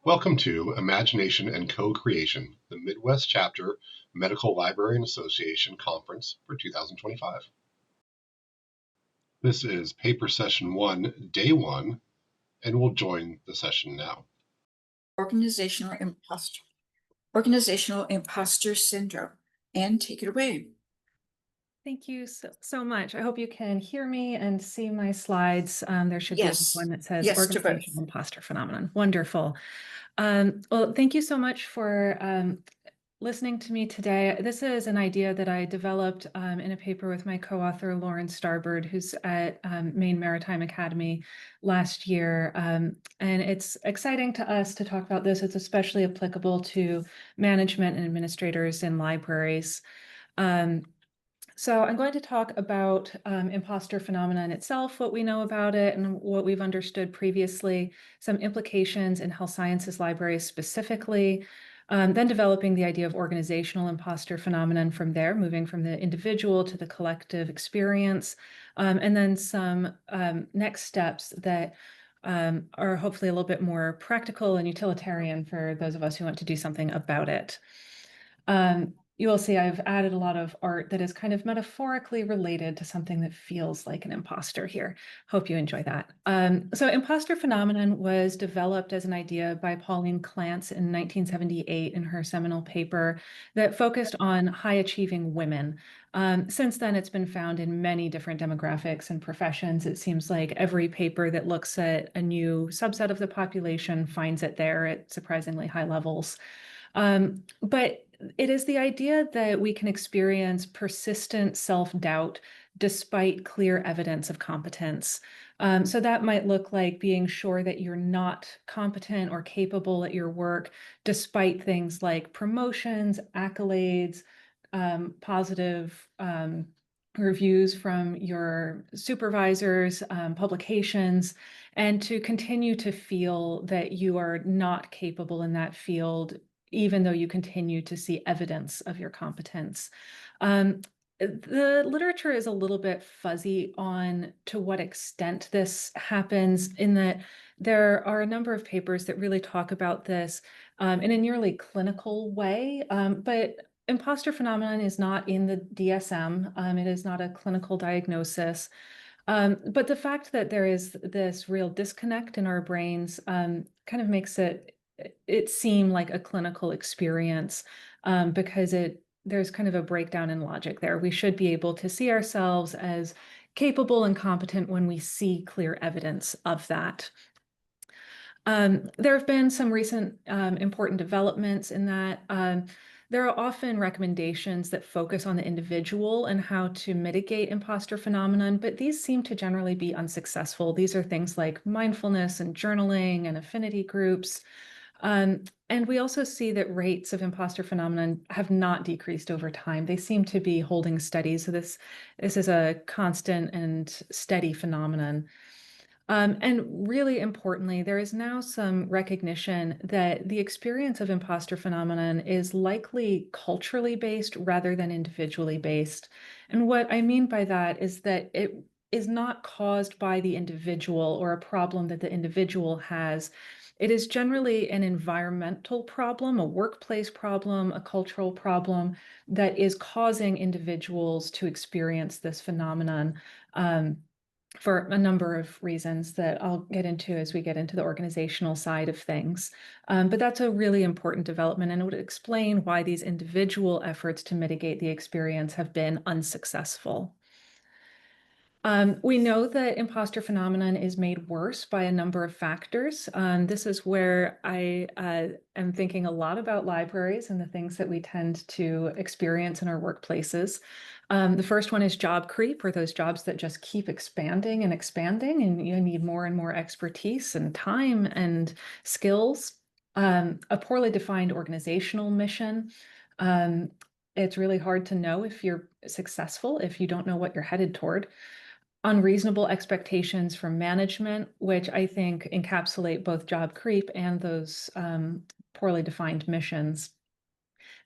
Welcome to Imagination and Co-Creation, the Midwest Chapter Medical Librarian Association Conference for 2025. This is paper session 1, day 1, and we'll join the session now. Organizational imposter syndrome. And take it away. Thank you so much. I hope you can hear me and see my slides. There should be one that says organizational imposter phenomenon. Wonderful. Well, thank you so much for listening to me today. This is an idea that I developed in a paper with my co-author, Lauren Starbird, who's at Maine Maritime Academy last year. And it's exciting to us to talk about this. It's especially applicable to management and administrators in libraries. So I'm going to talk about imposter phenomenon itself, what we know about it and what we've understood previously, some implications in health sciences libraries specifically, then developing the idea of organizational imposter phenomenon from there, moving from the individual to the collective experience, and then some next steps that are hopefully a little bit more practical and utilitarian for those of us who want to do something about it. You will see I've added a lot of art that is kind of metaphorically related to something that feels like an imposter here. Hope you enjoy that. So imposter phenomenon was developed as an idea by Pauline Clance in 1978 in her seminal paper that focused on high-achieving women. Since then, it's been found in many different demographics and professions. It seems like every paper that looks at a new subset of the population finds it there at surprisingly high levels. But it is the idea that we can experience persistent self-doubt despite clear evidence of competence. So that might look like being sure that you're not competent or capable at your work, despite things like promotions, accolades, positive reviews from your supervisors, publications, and to continue to feel that you are not capable in that field even though you continue to see evidence of your competence. The literature is a little bit fuzzy on to what extent this happens, in that there are a number of papers that really talk about this in a nearly clinical way, but imposter phenomenon is not in the DSM. It is not a clinical diagnosis. But the fact that there is this real disconnect in our brains kind of makes it seem like a clinical experience, because there's kind of a breakdown in logic there. We should be able to see ourselves as capable and competent when we see clear evidence of that. There have been some recent important developments in that. There are often recommendations that focus on the individual and how to mitigate imposter phenomenon, but these seem to generally be unsuccessful. These are things like mindfulness and journaling and affinity groups. And we also see that rates of imposter phenomenon have not decreased over time. They seem to be holding steady. So this is a constant and steady phenomenon. And really importantly, there is now some recognition that the experience of imposter phenomenon is likely culturally based rather than individually based. And what I mean by that is that it is not caused by the individual or a problem that the individual has. It is generally an environmental problem, a workplace problem, a cultural problem that is causing individuals to experience this phenomenon. For a number of reasons that I'll get into as we get into the organizational side of things. But that's a really important development, and it would explain why these individual efforts to mitigate the experience have been unsuccessful. We know that imposter phenomenon is made worse by a number of factors. This is where I am thinking a lot about libraries and the things that we tend to experience in our workplaces. The first one is job creep, or those jobs that just keep expanding, and you need more and more expertise and time and skills. A poorly defined organizational mission. It's really hard to know if you're successful if you don't know what you're headed toward. Unreasonable expectations from management, which I think encapsulate both job creep and those poorly defined missions.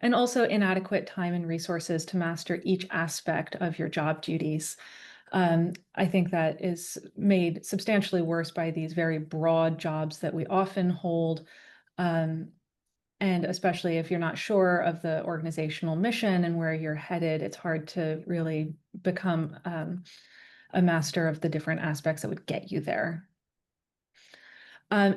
And also inadequate time and resources to master each aspect of your job duties. I think that is made substantially worse by these very broad jobs that we often hold, And especially if you're not sure of the organizational mission and where you're headed, it's hard to really become a master of the different aspects that would get you there.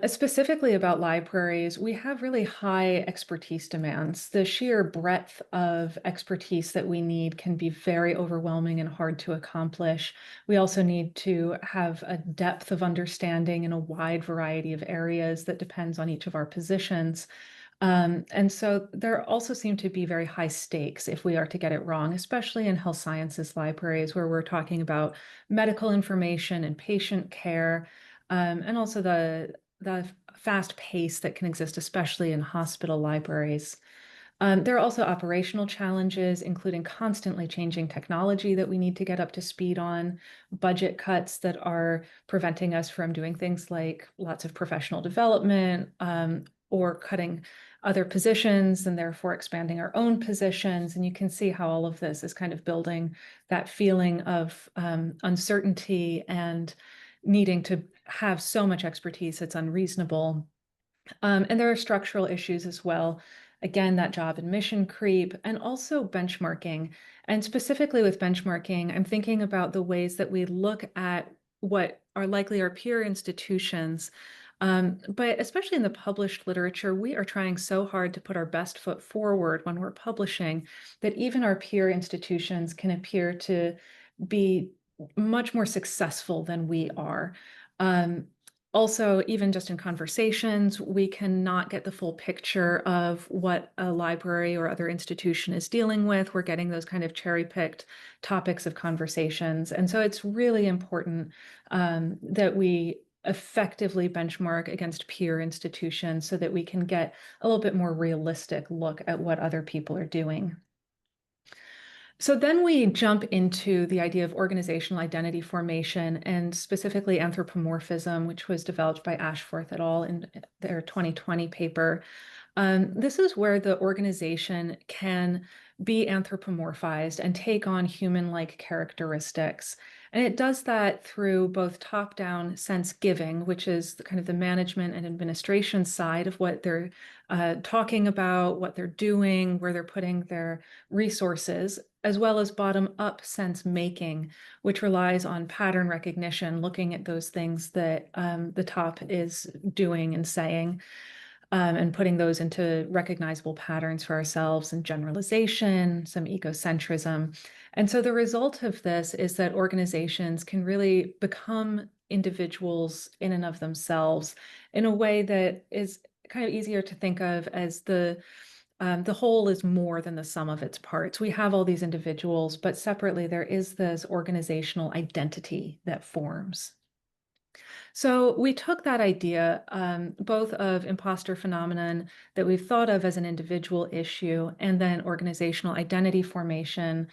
Specifically about libraries, we have really high expertise demands. The sheer breadth of expertise that we need can be very overwhelming and hard to accomplish. We also need to have a depth of understanding in a wide variety of areas that depends on each of our positions. And so there also seem to be very high stakes if we are to get it wrong, especially in health sciences libraries where we're talking about medical information and patient care, and also the fast pace that can exist, especially in hospital libraries. There are also operational challenges, including constantly changing technology that we need to get up to speed on, budget cuts that are preventing us from doing things like lots of professional development, or cutting other positions and therefore expanding our own positions. And you can see how all of this is kind of building that feeling of uncertainty and needing to have so much expertise it's unreasonable. And there are structural issues as well. Again, that job and mission creep, and also benchmarking. And specifically with benchmarking, I'm thinking about the ways that we look at what are likely our peer institutions. But especially in the published literature, we are trying so hard to put our best foot forward when we're publishing that even our peer institutions can appear to be much more successful than we are. Um, Also, even just in conversations, we cannot get the full picture of what a library or other institution is dealing with. We're getting those kind of cherry-picked topics of conversations. And so it's really important that we effectively benchmark against peer institutions so that we can get a little bit more realistic look at what other people are doing. So then we jump into the idea of organizational identity formation and specifically anthropomorphism, which was developed by Ashforth et al. In their 2020 paper. This is where the organization can be anthropomorphized and take on human-like characteristics. And it does that through both top-down sense giving, which is the kind of the management and administration side of what they're talking about, what they're doing, where they're putting their resources, as well as bottom-up sense making, which relies on pattern recognition, looking at those things that the top is doing and saying, and putting those into recognizable patterns for ourselves and generalization, some egocentrism. And so the result of this is that organizations can really become individuals in and of themselves in a way that is kind of easier to think of as the whole is more than the sum of its parts. We have all these individuals, but separately there is this organizational identity that forms. So we took that idea, both of imposter phenomenon that we've thought of as an individual issue, and then organizational identity formation,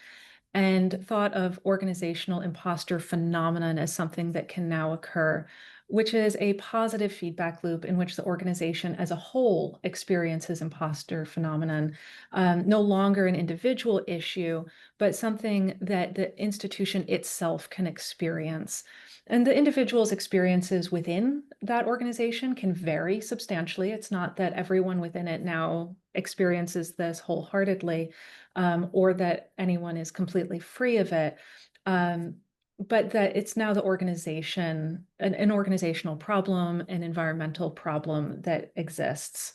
and thought of organizational imposter phenomenon as something that can now occur, which is a positive feedback loop in which the organization as a whole experiences imposter phenomenon, no longer an individual issue, but something that the institution itself can experience. And the individual's experiences within that organization can vary substantially. It's not that everyone within it now experiences this wholeheartedly, or that anyone is completely free of it, but that it's now the organization, an organizational problem, an environmental problem that exists.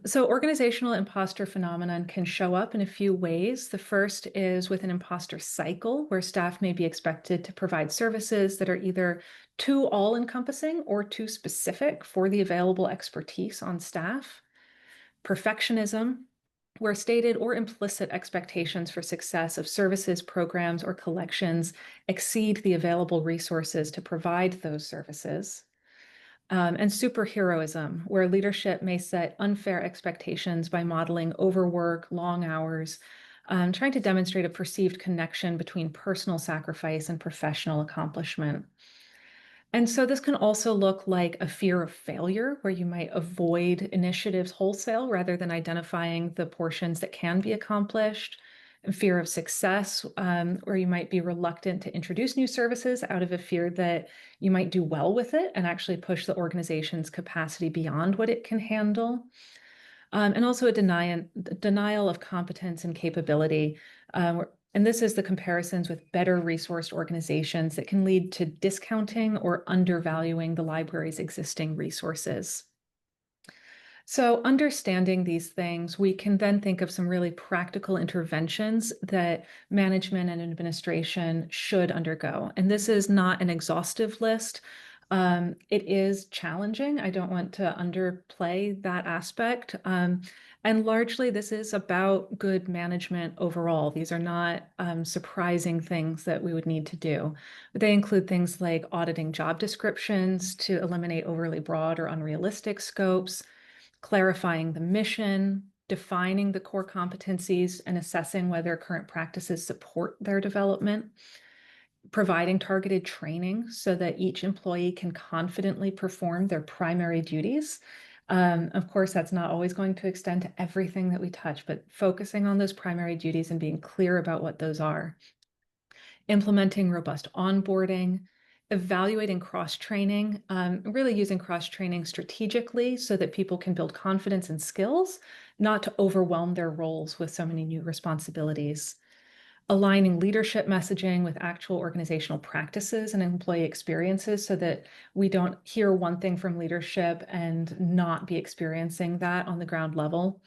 So organizational imposter phenomenon can show up in a few ways. The first is with an imposter cycle, where staff may be expected to provide services that are either too all-encompassing or too specific for the available expertise on staff. Perfectionism, where stated or implicit expectations for success of services, programs, or collections exceed the available resources to provide those services. And superheroism, where leadership may set unfair expectations by modeling overwork, long hours, trying to demonstrate a perceived connection between personal sacrifice and professional accomplishment. And so this can also look like a fear of failure, where you might avoid initiatives wholesale rather than identifying the portions that can be accomplished. fear of success, or you might be reluctant to introduce new services out of a fear that you might do well with it and actually push the organization's capacity beyond what it can handle. And also a denial of competence and capability. And this is the comparisons with better resourced organizations that can lead to discounting or undervaluing the library's existing resources. So understanding these things, we can then think of some really practical interventions that management and administration should undergo. And this is not an exhaustive list. It is challenging. I don't want to underplay that aspect. And largely, this is about good management overall. These are not surprising things that we would need to do. But they include things like auditing job descriptions to eliminate overly broad or unrealistic scopes, clarifying the mission, defining the core competencies, and assessing whether current practices support their development, providing targeted training so that each employee can confidently perform their primary duties. Of course, that's not always going to extend to everything that we touch, but focusing on those primary duties and being clear about what those are. Implementing robust onboarding, evaluating cross-training, really using cross-training strategically so that people can build confidence and skills, not to overwhelm their roles with so many new responsibilities. Aligning leadership messaging with actual organizational practices and employee experiences so that we don't hear one thing from leadership and not be experiencing that on the ground level.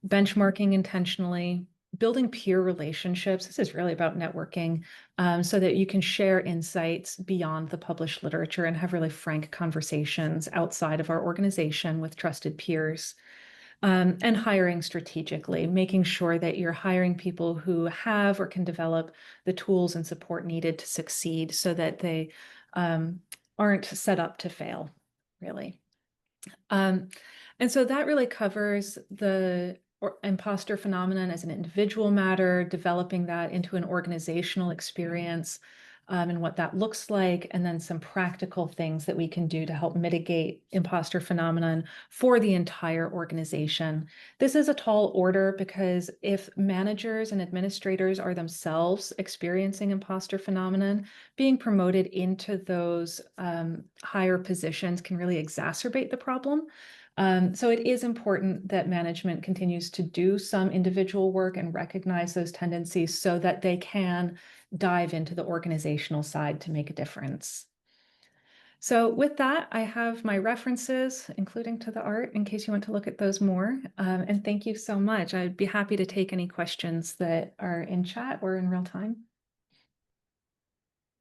Benchmarking intentionally, building peer relationships. This is really about networking, so that you can share insights beyond the published literature and have really frank conversations outside of our organization with trusted peers. And hiring strategically, making sure that you're hiring people who have or can develop the tools and support needed to succeed so that they aren't set up to fail, really. And so that really covers the imposter phenomenon as an individual matter, developing that into an organizational experience, and what that looks like, and then some practical things that we can do to help mitigate imposter phenomenon for the entire organization. This is a tall order because if managers and administrators are themselves experiencing imposter phenomenon, being promoted into those higher positions can really exacerbate the problem. So it is important that management continues to do some individual work and recognize those tendencies so that they can dive into the organizational side to make a difference. So with that, I have my references, including to the art, in case you want to look at those more. And thank you so much. I'd be happy to take any questions that are in chat or in real time.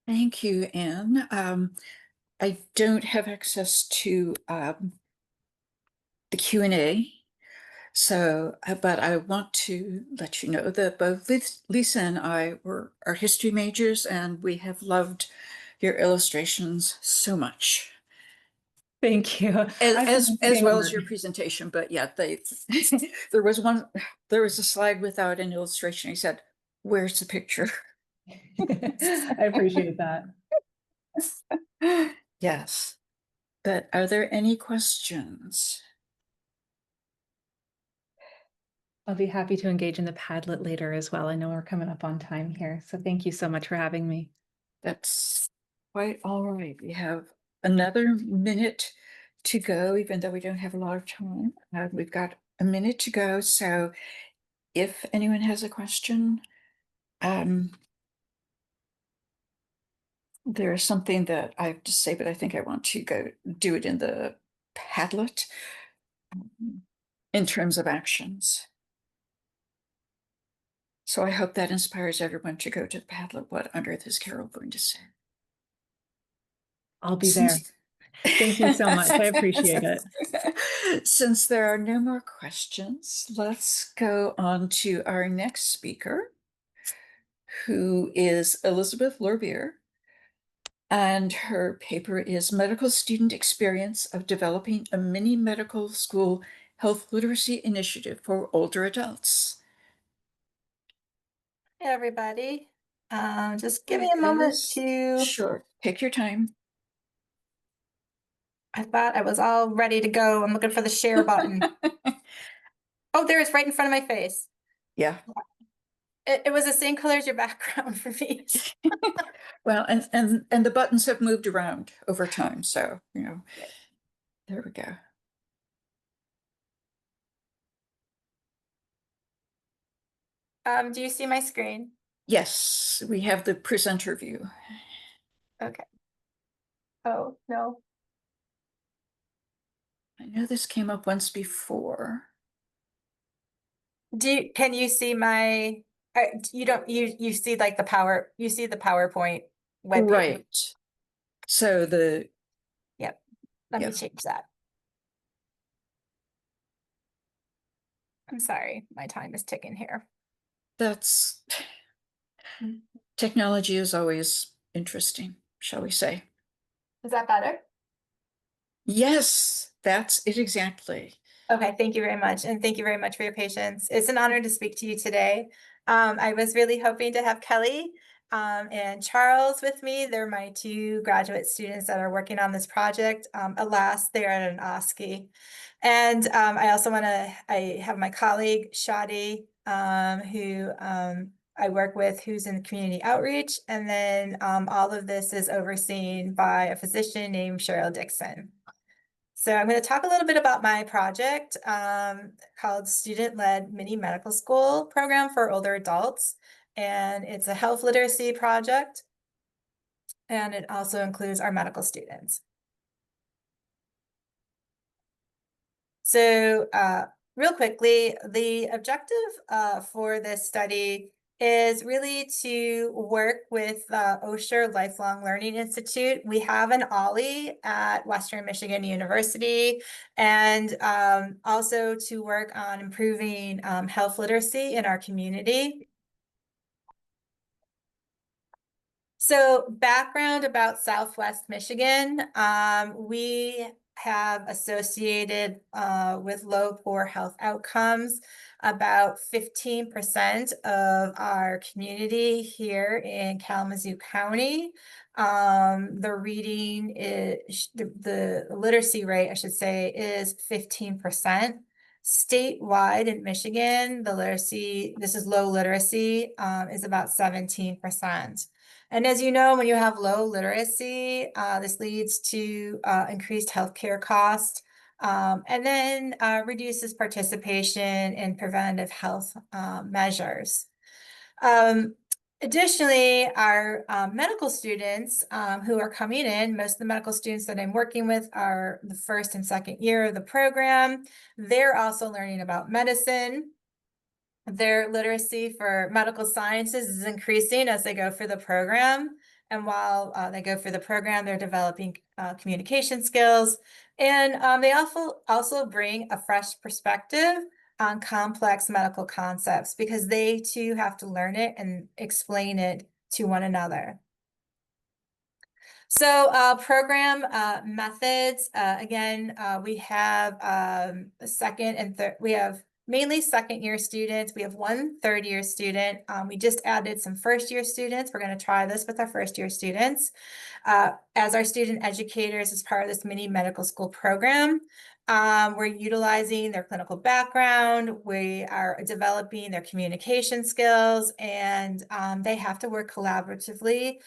Thank you, Anne. I don't have access to the Q&A. So, but I want to let you know that both Lisa and I were art history majors, and we have loved your illustrations so much. Thank you. As well as your presentation, but yeah, there was a slide without an illustration. I said, "Where's the picture?" I appreciate that. Yes. But are there any questions? I'll be happy to engage in the Padlet later as well. I know we're coming up on time here, so thank you so much for having me. That's quite all right. We have another minute to go, even though we don't have a lot of time. We've got a minute to go, so if anyone has a question, there's something that I have to say, but I think I want to go do it in the Padlet in terms of actions. So I hope that inspires everyone to go to the Padlet. What on earth is Carol going to say? I'll be there. Thank you so much. I appreciate it. Since there are no more questions, let's go on to our next speaker, who is Elizabeth Lorbier. And her paper is Medical Student Experience of Developing a Mini Medical School Health Literacy Initiative for Older Adults. Hey, everybody. Just give me a moment to... Sure, take your time. I thought I was all ready to go. I'm looking for the share button. Oh, there it's right in front of my face. Yeah. It was the same color as your background for me. Well, and the buttons have moved around over time, so, you know, there we go. Do you see my screen? Yes, we have the presenter view. Okay. Oh, no. I know this came up once before. Can you see my, you see like you see the PowerPoint web page? Right. So Yep. Let me change that. I'm sorry, my time is ticking here. That's technology is always interesting, shall we say. Is that better? Yes, that's it exactly. Okay, thank you very much. And thank you very much for your patience. It's an honor to speak to you today. I was really hoping to have Kelly and Charles with me. They're my two graduate students that are working on this project. Alas, they're at an OSCE. And I also I have my colleague, Shadi, who I work with, who's in community outreach. And then all of this is overseen by a physician named Cheryl Dixon. So I'm going to talk a little bit about my project called Student-Led Mini Medical School Program for Older Adults. And it's a health literacy project. And it also includes our medical students. So real quickly, the objective for this study is really to work with Osher Lifelong Learning Institute. We have an OLLI at Western Michigan University, and also to work on improving health literacy in our community. So background about Southwest Michigan, we have associated with low poor health outcomes about 15% of our community here in Kalamazoo County. The reading is, the literacy rate, I should say, is 15%. Statewide in Michigan, the literacy, this is low literacy, is about 17%. And as you know, when you have low literacy, this leads to increased healthcare costs, and then reduces participation in preventive health measures. Additionally, our medical students who are coming in, most of the medical students that I'm working with are the first and second year of the program. They're also learning about medicine. Their literacy for medical sciences is increasing as they go through the program. And while they go through the program, they're developing communication skills. And they also bring a fresh perspective on complex medical concepts because they too have to learn it and explain it to one another. So program methods, again, we have second and third, we have mainly second year students. We have one third year student. We just added some first year students. We're going to try this with our first year students. As our student educators as part of this mini medical school program, we're utilizing their clinical background. We are developing their communication skills, and they have to work collaboratively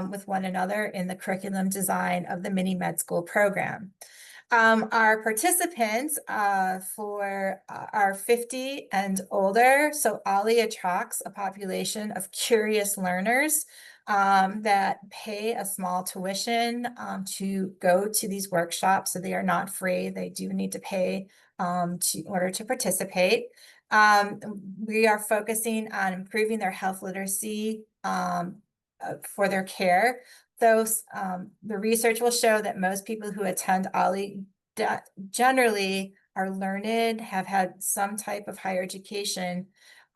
with one another in the curriculum design of the mini med school program. Our participants for are 50 and older. So OLLI attracts a population of curious learners that pay a small tuition to go to these workshops. So they are not free. They do need to pay in order to participate. We are focusing on improving their health literacy for their care. Those the research will show that most people who attend OLLI generally are learned, have had some type of higher education,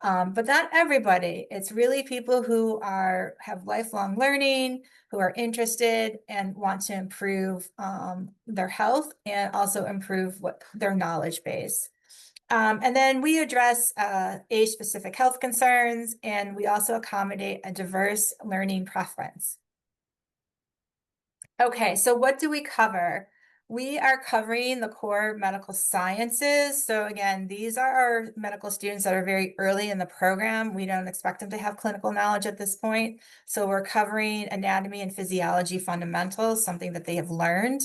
but not everybody. It's really people who have lifelong learning, who are interested and want to improve their health and also improve their knowledge base. And then we address age-specific health concerns, and we also accommodate a diverse learning preference. Okay, so what do we cover? We are covering the core medical sciences. So again, these are our medical students that are very early in the program. We don't expect them to have clinical knowledge at this point. So we're covering anatomy and physiology fundamentals, something that they have learned.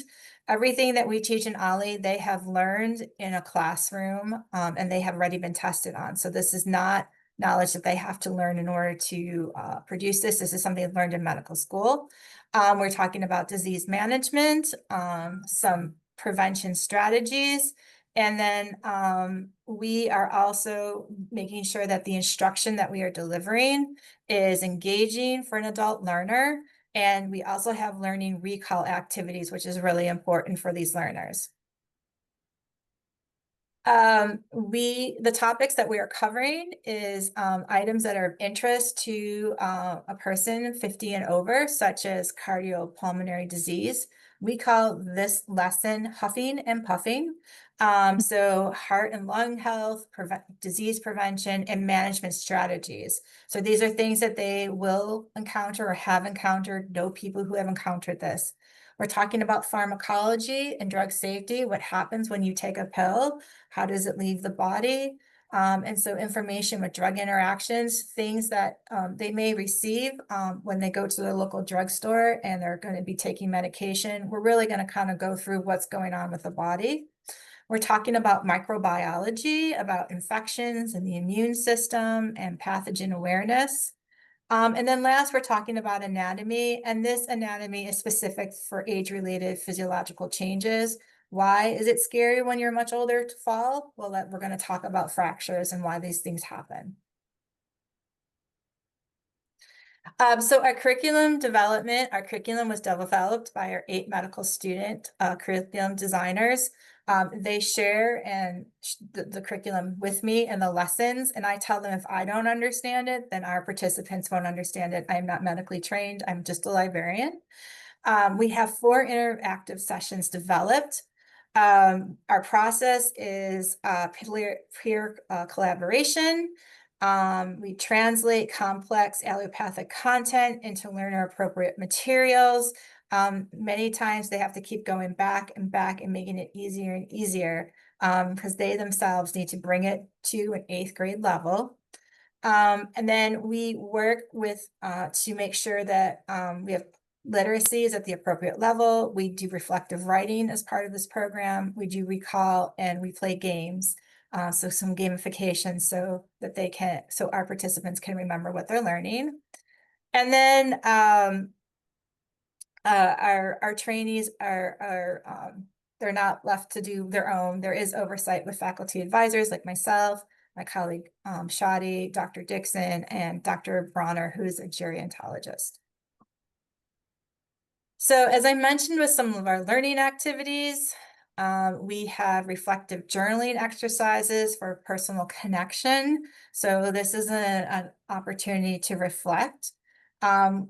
Everything that we teach in OLLI, they have learned in a classroom, and they have already been tested on. So this is not knowledge that they have to learn in order to produce this. This is something they've learned in medical school. We're talking about disease management, some prevention strategies, and then we are also making sure that the instruction that we are delivering is engaging for an adult learner. And we also have learning recall activities, which is really important for these learners. The topics that we are covering is items that are of interest to a person 50 and over, such as cardiopulmonary disease. We call this lesson huffing and puffing. So heart and lung health, disease prevention, and management strategies. So these are things that they will encounter or have encountered, know people who have encountered this. We're talking about pharmacology and drug safety, what happens when you take a pill, how does it leave the body? And so information with drug interactions, things that they may receive when they go to their local drugstore and they're going to be taking medication. We're really going to kind of go through what's going on with the body. We're talking about microbiology, about infections and the immune system and pathogen awareness. And then last, we're talking about anatomy, and this anatomy is specific for age-related physiological changes. Why is it scary when you're much older to fall? Well, we're going to talk about fractures and why these things happen. So our curriculum development, our curriculum was developed by our 8 medical student curriculum designers. They share the curriculum with me and the lessons, and I tell them if I don't understand it, then our participants won't understand it. I'm not medically trained. I'm just a librarian. We have 4 interactive sessions developed. Our process is peer collaboration. We translate complex allopathic content into learner appropriate materials. Many times they have to keep going back and back and making it easier and easier because they themselves need to bring it to an 8th grade level. And then we work with to make sure that we have literacy is at the appropriate level. We do reflective writing as part of this program. We do recall and we play games. So some gamification so that so our participants can remember what they're learning. And then our trainees they're not left to do their own. There is oversight with faculty advisors like myself, my colleague Shadi, Dr. Dixon, and Dr. Bronner, who's a gerontologist. So as I mentioned with some of our learning activities, we have reflective journaling exercises for personal connection. So this is an opportunity to reflect.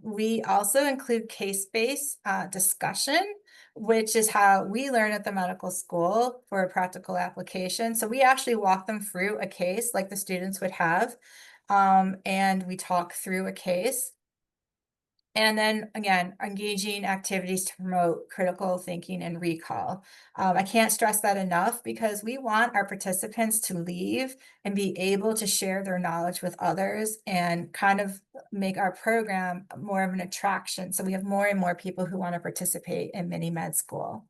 We also include case-based discussion, which is how we learn at the medical school for a practical application. So we actually walk them through a case like the students would have, and we talk through a case. And then again, engaging activities to promote critical thinking and recall. I can't stress that enough because we want our participants to leave and be able to share their knowledge with others and kind of make our program more of an attraction. So we have more and more people who want to participate in mini med school.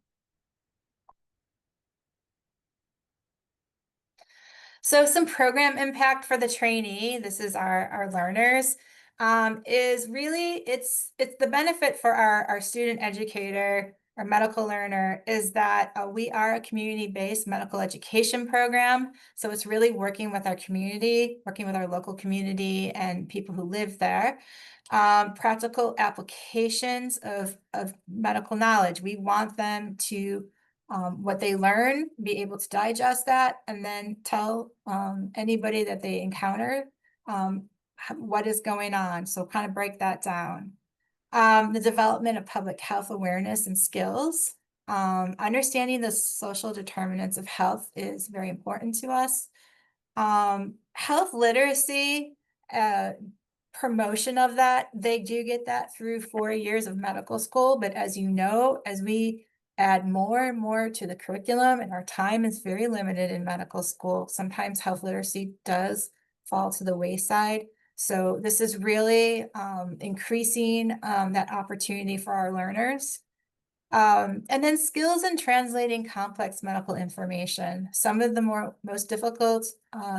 So some program impact for the trainee, this is our learners, is really, it's the benefit for our student educator, our medical learner, is that we are a community-based medical education program. So it's really working with our community, working with our local community and people who live there. Practical applications of medical knowledge. We want them to what they learn, be able to digest that, and then tell anybody that they encounter what is going on. So kind of break that down. The development of public health awareness and skills. Understanding the social determinants of health is very important to us. Health literacy, promotion of that, they do get that through 4 years of medical school. But as you know, as we add more and more to the curriculum, and our time is very limited in medical school. Sometimes health literacy does fall to the wayside. So this is really increasing that opportunity for our learners. And then skills in translating complex medical information. Some of the most difficult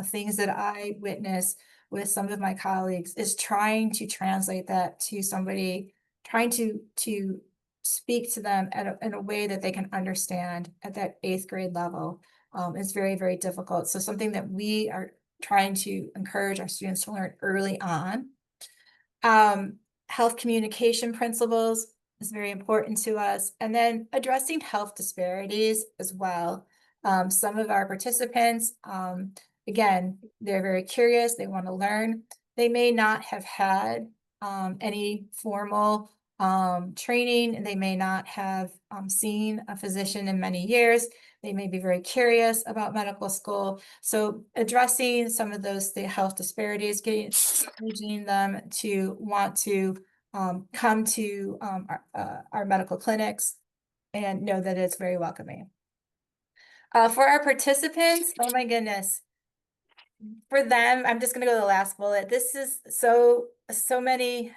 things that I witness with some of my colleagues is trying to translate that to somebody, trying to speak to them in a way that they can understand at that 8th grade level is very, very difficult. So something that we are trying to encourage our students to learn early on. Health communication principles is very important to us. And then addressing health disparities as well. Some of our participants, again, they're very curious, they want to learn. They may not have had any formal training, and they may not have seen a physician in many years. They may be very curious about medical school. So addressing some of the health disparities, encouraging them to want to come to our medical clinics and know that it's very welcoming. For our participants, oh my goodness. For them, I'm just going to go to the last bullet. This is so many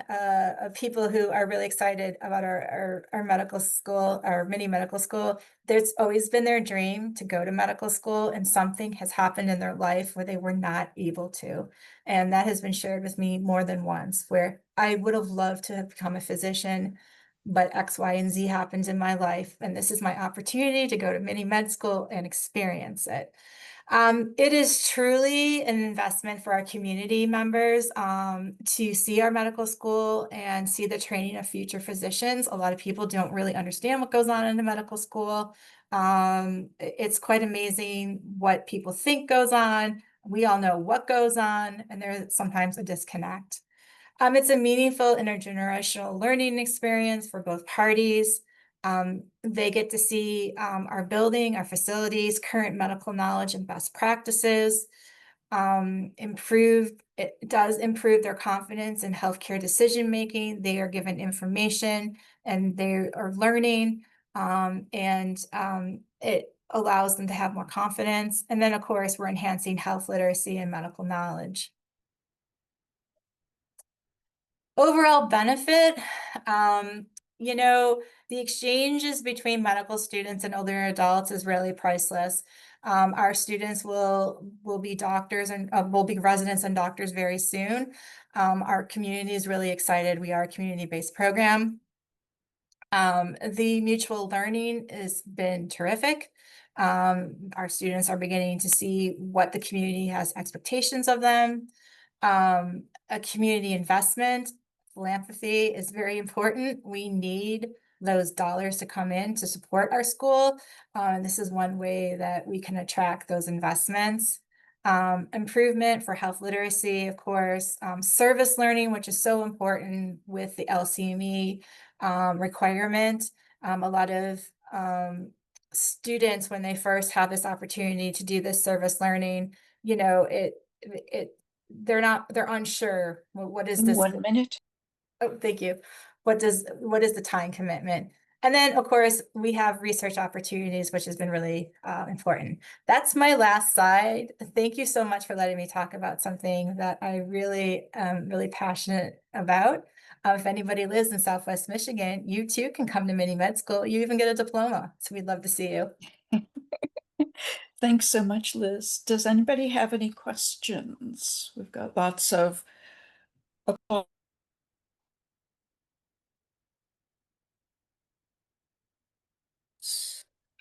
people who are really excited about our medical school, our mini medical school. There's always been their dream to go to medical school, and something has happened in their life where they were not able to. And that has been shared with me more than once, where I would have loved to have become a physician, but X, Y, and Z happened in my life. And this is my opportunity to go to mini med school and experience it. It is truly an investment for our community members to see our medical school and see the training of future physicians. A lot of people don't really understand what goes on in the medical school. It's quite amazing what people think goes on. We all know what goes on, and there's sometimes a disconnect. It's a meaningful intergenerational learning experience for both parties. They get to see our building, our facilities, current medical knowledge and best practices. It does improve their confidence in healthcare decision-making. They are given information and they are learning, it allows them to have more confidence. And then of course, we're enhancing health literacy and medical knowledge. Overall benefit, the exchanges between medical students and older adults is really priceless. Our students will be doctors and will be residents and doctors very soon. Our community is really excited. We are a community-based program. The mutual learning has been terrific. Our students are beginning to see what the community has expectations of them. A community investment, philanthropy is very important. We need those dollars to come in to support our school. This is one way that we can attract those investments. Improvement for health literacy, of course, service learning, which is so important with the LCME requirement. A lot of students, when they first have this opportunity to do this service learning, they're unsure. Well, what is this? 1 minute. Oh, thank you. What is the time commitment? And then of course we have research opportunities, which has been really important. That's my last slide. Thank you so much for letting me talk about something that I really am really passionate about. If anybody lives in Southwest Michigan, you too can come to mini med school. You even get a diploma. So we'd love to see you. Thanks so much, Liz. Does anybody have any questions? We've got lots of applause.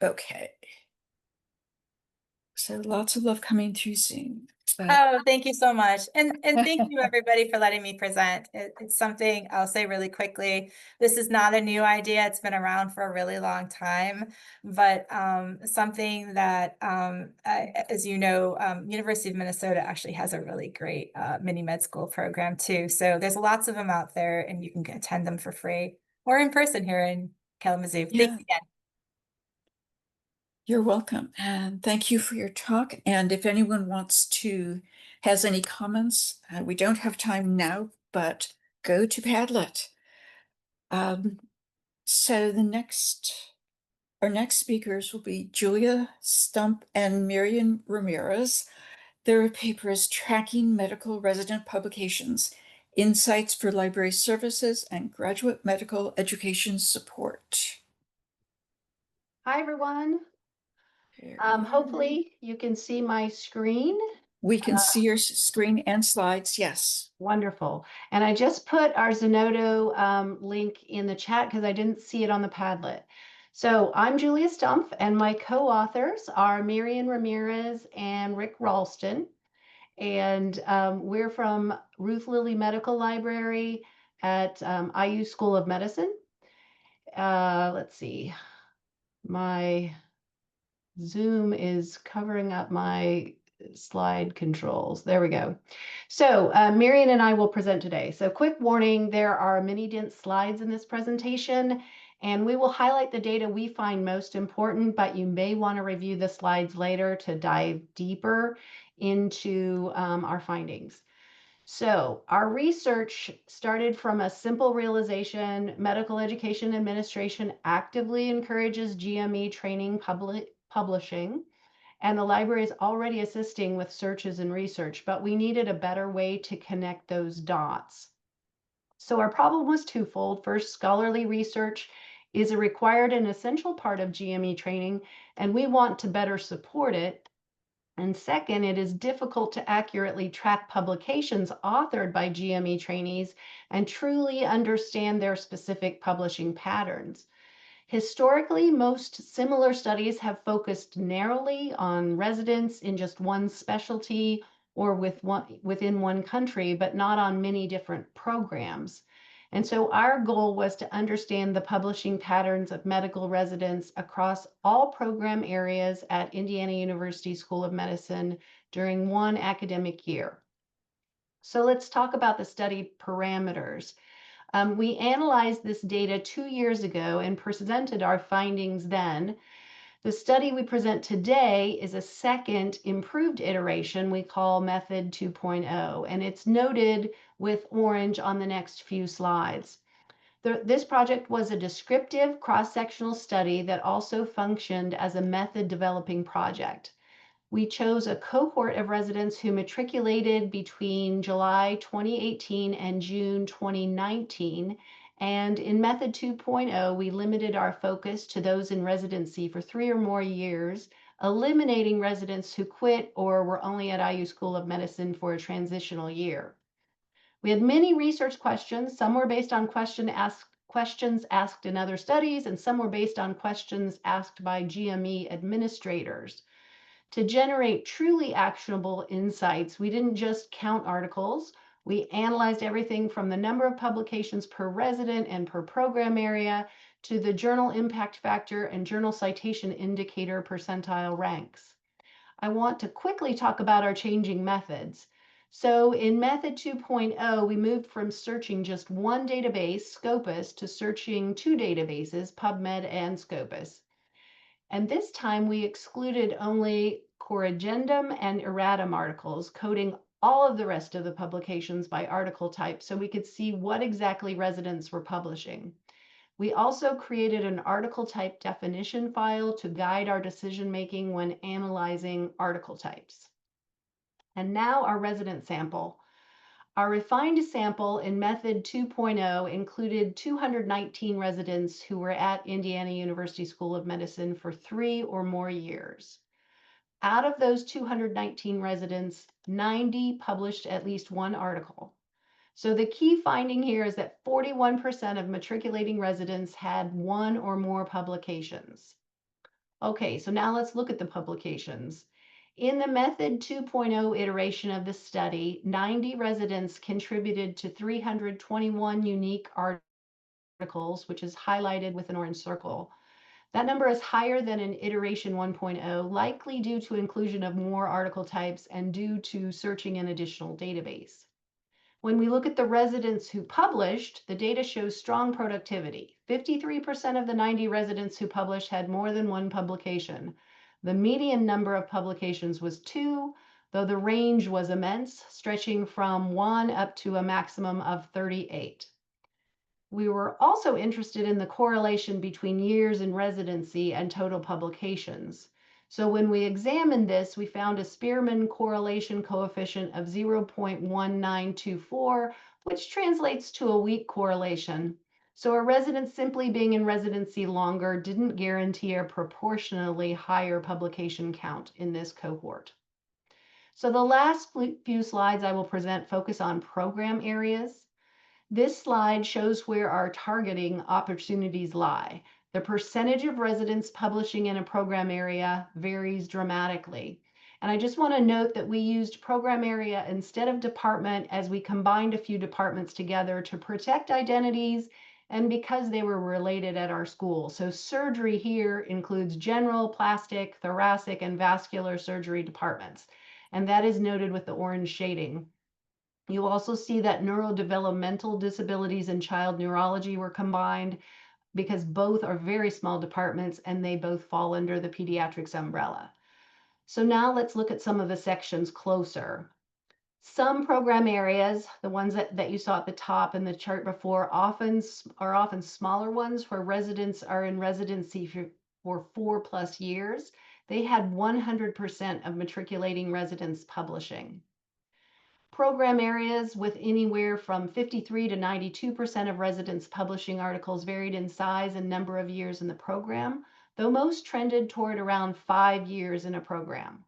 Okay. So lots of love coming through Zoom. Oh, thank you so much. And thank you everybody for letting me present. It's something I'll say really quickly. This is not a new idea. It's been around for a really long time, but something that, as you know, University of Minnesota actually has a really great mini med school program too. So there's lots of them out there and you can attend them for free or in person here in Kalamazoo. Yeah. Thanks again. You're welcome. And thank you for your talk. And if anyone has any comments, we don't have time now, but go to Padlet. So the next Our next speakers will be Julia Stump and Miriam Ramirez. Their paper is Tracking Medical Resident Publications, Insights for Library Services and Graduate Medical Education Support. Hi, everyone. Hopefully you can see my screen. We can see your screen and slides, yes. Wonderful. And I just put our Zenodo link in the chat because I didn't see it on the Padlet. So I'm Julia Stumpf, and my co-authors are Miriam Ramirez and Rick Ralston. And we're from Ruth Lilly Medical Library at IU School of Medicine. Let's see. My Zoom is covering up my slide controls. There we go. So Marion and I will present today. So quick warning, there are many dense slides in this presentation, and we will highlight the data we find most important, but you may want to review the slides later to dive deeper into our findings. So our research started from a simple realization: medical education administration actively encourages GME training publishing, and the library is already assisting with searches and research, but we needed a better way to connect those dots. So our problem was twofold. First, scholarly research is a required and essential part of GME training, and we want to better support it. And second, it is difficult to accurately track publications authored by GME trainees and truly understand their specific publishing patterns. Historically, most similar studies have focused narrowly on residents in just one specialty or within one country, but not on many different programs. And so our goal was to understand the publishing patterns of medical residents across all program areas at Indiana University School of Medicine during one academic year. So let's talk about the study parameters. We analyzed this data 2 years ago and presented our findings then. The study we present today is a second improved iteration we call Method 2.0, and it's noted with orange on the next few slides. This project was a descriptive cross-sectional study that also functioned as a method developing project. We chose a cohort of residents who matriculated between July 2018 and June 2019. And in Method 2.0, we limited our focus to those in residency for 3 or more years, eliminating residents who quit or were only at IU School of Medicine for a transitional year. We had many research questions. Some were based on questions asked in other studies, and some were based on questions asked by GME administrators. To generate truly actionable insights, we didn't just count articles. We analyzed everything from the number of publications per resident and per program area to the journal impact factor and journal citation indicator percentile ranks. I want to quickly talk about our changing methods. So in Method 2.0, we moved from searching just one database, Scopus, to searching 2 databases, PubMed and Scopus. And this time we excluded only corrigendum and erratum articles, coding all of the rest of the publications by article type so we could see what exactly residents were publishing. We also created an article type definition file to guide our decision-making when analyzing article types. And now our resident sample. Our refined sample in Method 2.0 included 219 residents who were at Indiana University School of Medicine for 3 or more years. Out of those 219 residents, 90 published at least one article. So the key finding here is that 41% of matriculating residents had 1 or more publications. Okay, so now let's look at the publications. In the Method 2.0 iteration of the study, 90 residents contributed to 321 unique articles, which is highlighted with an orange circle. That number is higher than in iteration 1.0, likely due to inclusion of more article types and due to searching an additional database. When we look at the residents who published, the data shows strong productivity. 53% of the 90 residents who published had more than one publication. The median number of publications was 2, though the range was immense, stretching from 1 up to a maximum of 38. We were also interested in the correlation between years in residency and total publications. So when we examined this, we found a Spearman correlation coefficient of 0.1924, which translates to a weak correlation. So a resident simply being in residency longer didn't guarantee a proportionally higher publication count in this cohort. So the last few slides I will present focus on program areas. This slide shows where our targeting opportunities lie. The percentage of residents publishing in a program area varies dramatically. And I just want to note that we used program area instead of department as we combined a few departments together to protect identities and because they were related at our school. So surgery here includes general, plastic, thoracic, and vascular surgery departments. And that is noted with the orange shading. You also see that neurodevelopmental disabilities and child neurology were combined because both are very small departments and they both fall under the pediatrics umbrella. So now let's look at some of the sections closer. Some program areas, the ones that you saw at the top in the chart before, are often smaller ones where residents are in residency for 4+ years. They had 100% of matriculating residents publishing. Program areas with anywhere from 53 to 92% of residents publishing articles varied in size and number of years in the program, though most trended toward around 5 years in a program.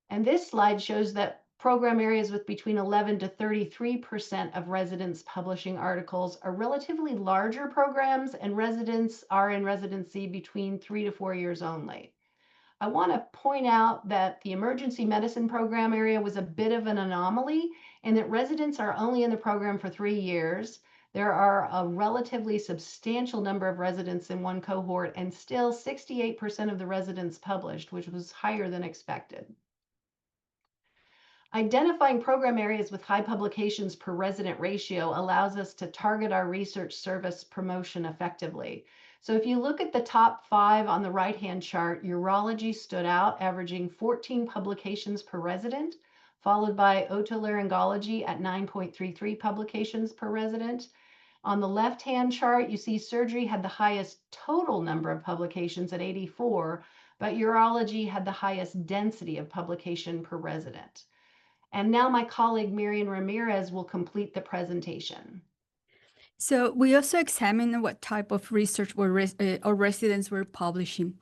And this slide shows that program areas with between 11 to 33% of residents publishing articles are relatively larger programs, and residents are in residency between 3 to 4 years only. I want to point out that the emergency medicine program area was a bit of an anomaly in that residents are only in the program for 3 years. There are a relatively substantial number of residents in one cohort, and still 68% of the residents published, which was higher than expected. Identifying program areas with high publications per resident ratio allows us to target our research service promotion effectively. So if you look at the top 5 on the right-hand chart, urology stood out, averaging 14 publications per resident, followed by otolaryngology at 9.33 publications per resident. On the left-hand chart, you see surgery had the highest total number of publications at 84, but urology had the highest density of publication per resident. And now my colleague Marian Ramirez will complete the presentation. So we also examined what type of research our residents were publishing.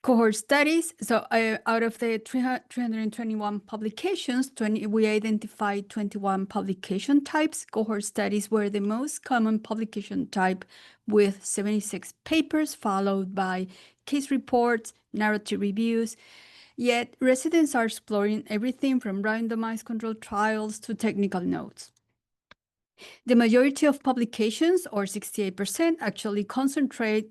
Cohort studies, so out of the 321 publications, we identified 21 publication types. Cohort studies were the most common publication type with 76 papers, followed by case reports, narrative reviews. Yet residents are exploring everything from randomized controlled trials to technical notes. The majority of publications, or 68%, actually are concentrated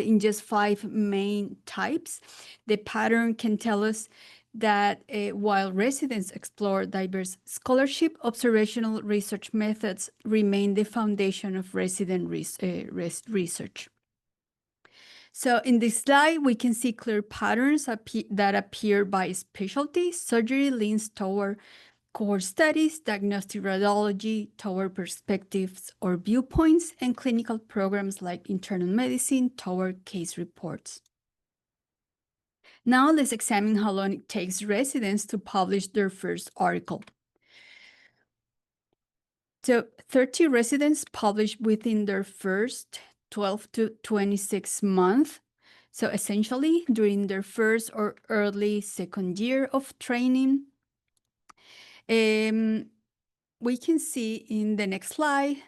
in just 5 main types. The pattern can tell us that while residents explore diverse scholarship, observational research methods remain the foundation of resident research. So in this slide, we can see clear patterns that appear by specialty. Surgery leans toward cohort studies, diagnostic radiology toward perspectives or viewpoints, and clinical programs like internal medicine toward case reports. Now let's examine how long it takes residents to publish their first article. So 30 residents publish within their first 12 to 26 months. So essentially during their first or early second year of training. We can see in the next slide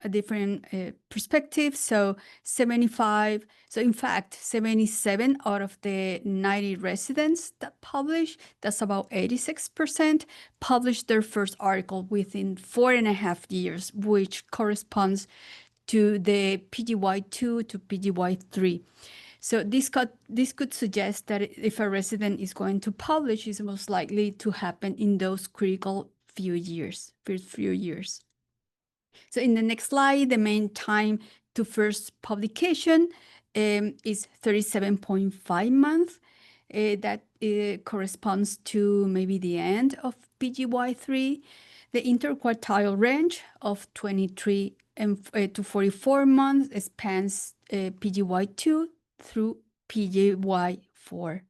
a different perspective. So 75, so in fact, 77 out of the 90 residents that publish, that's about 86%, published their first article within 4.5 years, which corresponds to the PGY2 to PGY3. So this could suggest that if a resident is going to publish, it's most likely to happen in those critical first few years. So in the next slide, the mean time to first publication is 37.5 months. That corresponds to maybe the end of PGY3. The interquartile range of 23 to 44 months spans PGY2 through PGY4.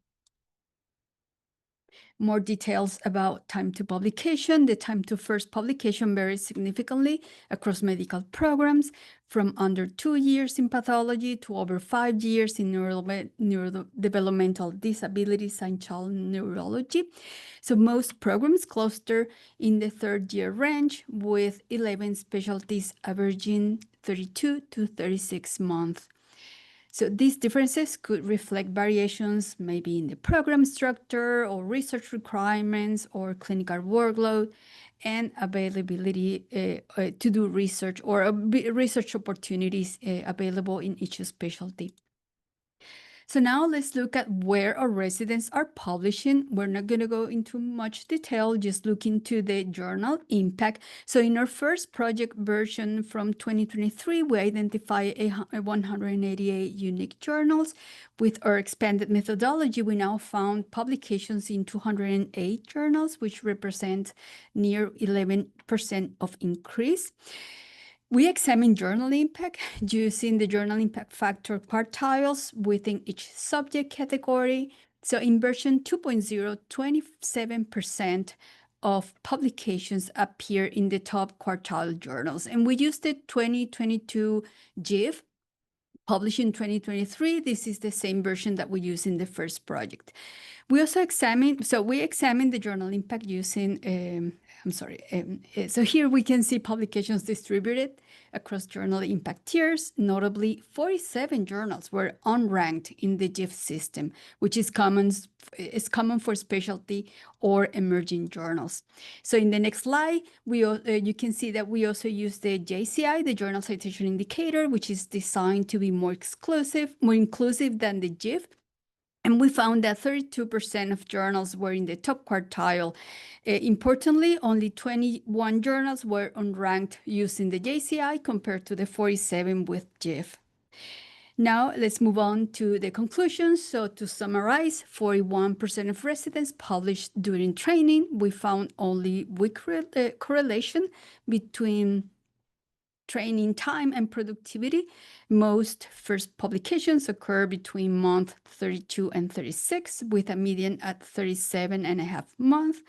More details about time to publication. The time to first publication varies significantly across medical programs, from under 2 years in pathology to over 5 years in neurodevelopmental disabilities and child neurology. So most programs cluster in the 3rd-year range, with 11 specialties averaging 32 to 36 months. So these differences could reflect variations maybe in the program structure or research requirements or clinical workload and availability to do research or research opportunities available in each specialty. So now let's look at where our residents are publishing. We're not going to go into much detail, just look into the journal impact. So in our first project version from 2023, we identify 188 unique journals. With our expanded methodology, we now found publications in 208 journals, which represent near 11% of increase. We examine journal impact using the journal impact factor quartiles within each subject category. So in version 2.0, 27% of publications appear in the top quartile journals. And we used the 2022 GIF published in 2023. This is the same version that we use in the first project. We also examined the journal impact using, so here we can see publications distributed across journal impact tiers. Notably, 47 journals were unranked in the GIF system, which is common for specialty or emerging journals. So in the next slide, you can see that we also use the JCI, the Journal Citation Indicator, which is designed to be more inclusive than the GIF. And we found that 32% of journals were in the top quartile. Importantly, only 21 journals were unranked using the JCI compared to the 47 with GIF. Now let's move on to the conclusions. So to summarize, 41% of residents published during training. We found only weak correlation between training time and productivity. Most first publications occur between month 32 and 36, with a median at 37.5 months.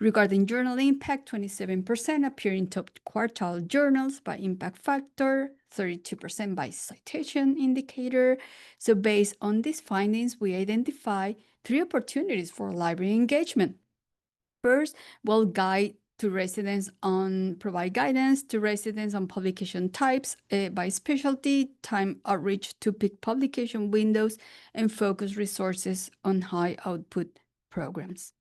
Regarding journal impact, 27% appear in top quartile journals by impact factor, 32% by citation indicator. So based on these findings, we identify 3 opportunities for library engagement. First, we'll provide guidance to residents on publication types by specialty, time outreach to pick publication windows, and focus resources on high output programs.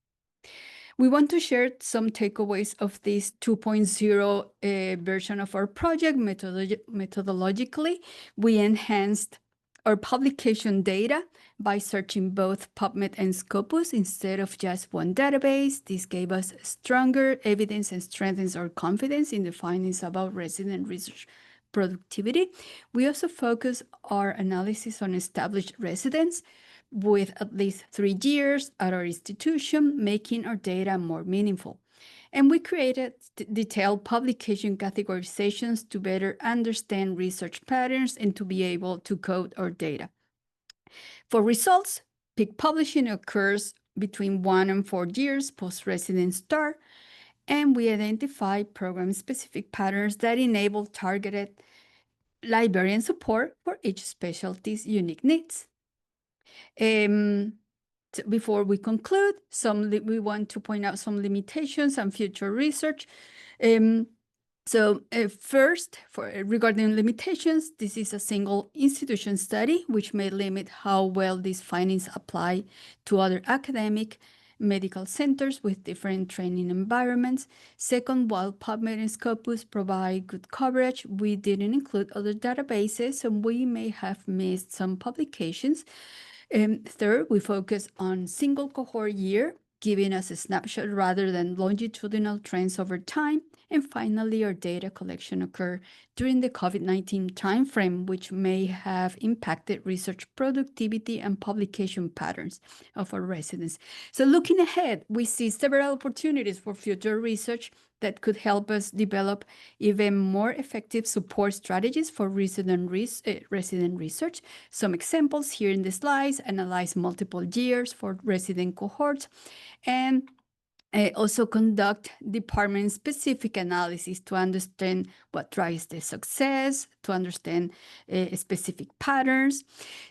We want to share some takeaways of this 2.0 version of our project. Methodologically, we enhanced our publication data by searching both PubMed and Scopus instead of just one database. This gave us stronger evidence and strengthens our confidence in the findings about resident research productivity. We also focus our analysis on established residents with at least 3 years at our institution, making our data more meaningful. And we created detailed publication categorizations to better understand research patterns and to be able to code our data. For results, peak publishing occurs between 1 and 4 years post-resident start, and we identify program-specific patterns that enable targeted librarian support for each specialty's unique needs. Before we conclude, we want to point out some limitations and future research. First, regarding limitations, this is a single institution study, which may limit how well these findings apply to other academic medical centers with different training environments. Second, while PubMed and Scopus provide good coverage, we didn't include other databases, and we may have missed some publications. Third, we focus on single cohort year, giving us a snapshot rather than longitudinal trends over time. And finally, our data collection occurred during the COVID-19 timeframe, which may have impacted research productivity and publication patterns of our residents. So looking ahead, we see several opportunities for future research that could help us develop even more effective support strategies for resident research. Some examples here in the slides: analyze multiple years for resident cohorts, and also conduct department-specific analysis to understand what drives the success, to understand specific patterns.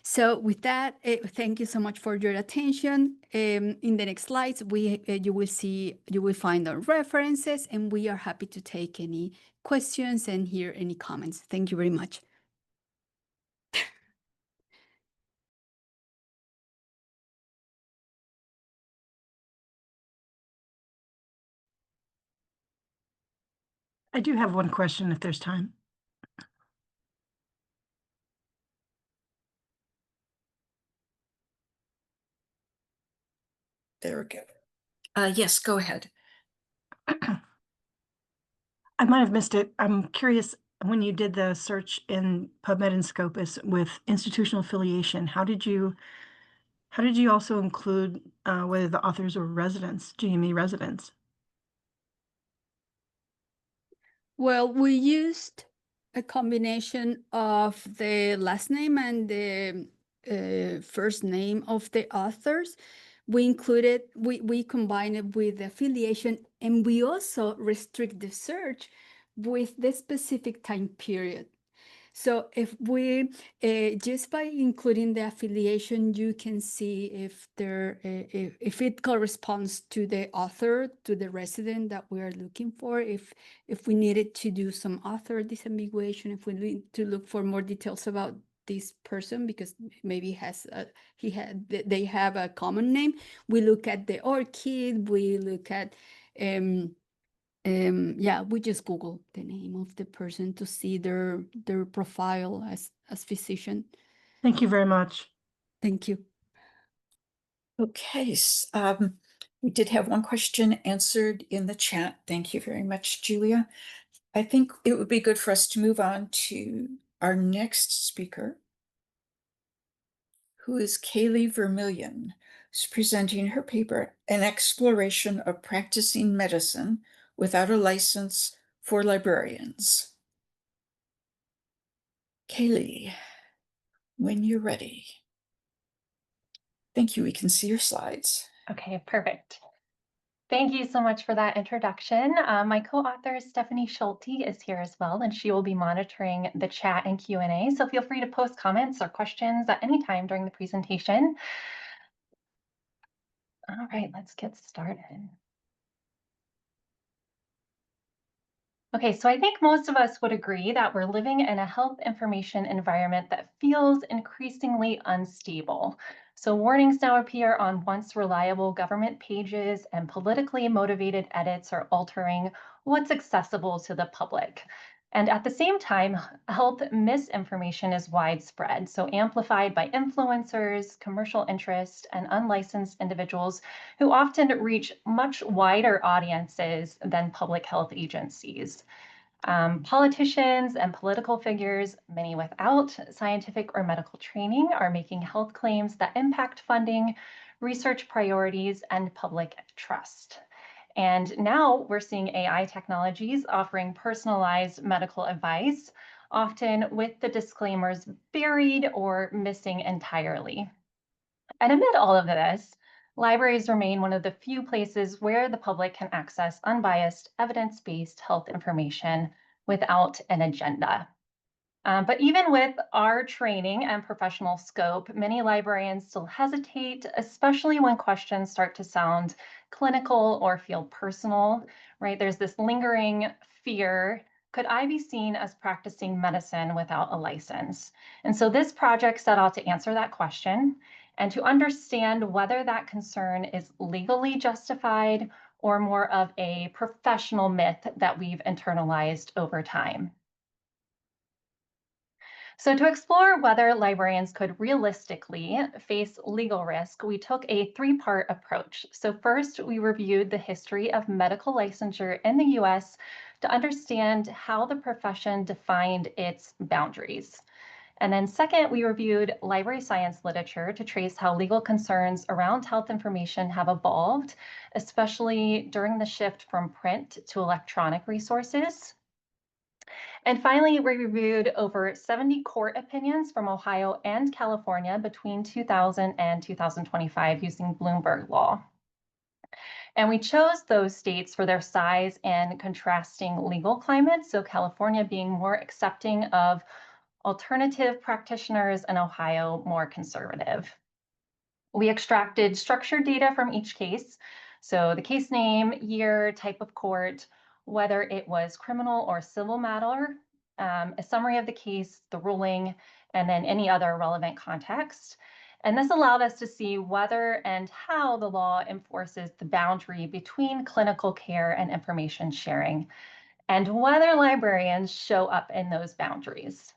So with that, thank you so much for your attention. In the next slides, you will find our references, and we are happy to take any questions and hear any comments. Thank you very much. I do have one question if there's time. There we go. Yes, go ahead. I might have missed it. I'm curious, when you did the search in PubMed and Scopus with institutional affiliation, how did you also include whether the authors were residents, GME residents? Well, we used a combination of the last name and the first name of the authors. We combine it with the affiliation, and we also restrict the search with the specific time period. So if we, just by including the affiliation, you can see if it corresponds to the author, to the resident that we are looking for, if we needed to do some author disambiguation, if we need to look for more details about this person, because maybe they have a common name. We look at the ORCID, we look at, we just Google the name of the person to see their profile as physician. Thank you very much. Thank you. Okay, we did have one question answered in the chat. Thank you very much, Julia. I think it would be good for us to move on to our next speaker, who is Kaylee Vermillion. She's presenting her paper, An Exploration of Practicing Medicine Without a License for Librarians. Kaylee, when you're ready. Thank you. We can see your slides. Okay, perfect. Thank you so much for that introduction. My co-author, Stephanie Schulte, is here as well, and she will be monitoring the chat and Q&A. So feel free to post comments or questions at any time during the presentation. All right, let's get started. Okay, so I think most of us would agree that we're living in a health information environment that feels increasingly unstable. So warnings now appear on once reliable government pages, and politically motivated edits are altering what's accessible to the public. And at the same time, health misinformation is widespread, so amplified by influencers, commercial interest, and unlicensed individuals who often reach much wider audiences than public health agencies. Politicians and political figures, many without scientific or medical training, are making health claims that impact funding, research priorities, and public trust. And now we're seeing AI technologies offering personalized medical advice, often with the disclaimers buried or missing entirely. And amid all of this, libraries remain one of the few places where the public can access unbiased, evidence-based health information without an agenda. But even with our training and professional scope, many librarians still hesitate, especially when questions start to sound clinical or feel personal, right? There's this lingering fear. Could I be seen as practicing medicine without a license? And so this project set out to answer that question and to understand whether that concern is legally justified or more of a professional myth that we've internalized over time. So to explore whether librarians could realistically face legal risk, we took a three-part approach. So first, we reviewed the history of medical licensure in the US to understand how the profession defined its boundaries. And then second, we reviewed library science literature to trace how legal concerns around health information have evolved, especially during the shift from print to electronic resources. And finally, we reviewed over 70 court opinions from Ohio and California between 2000 and 2025 using Bloomberg law. And we chose those states for their size and contrasting legal climates, so California being more accepting of alternative practitioners and Ohio more conservative. We extracted structured data from each case, so the case name, year, type of court, whether it was criminal or civil matter, a summary of the case, the ruling, and then any other relevant context. And this allowed us to see whether and how the law enforces the boundary between clinical care and information sharing, and whether librarians show up in those boundaries.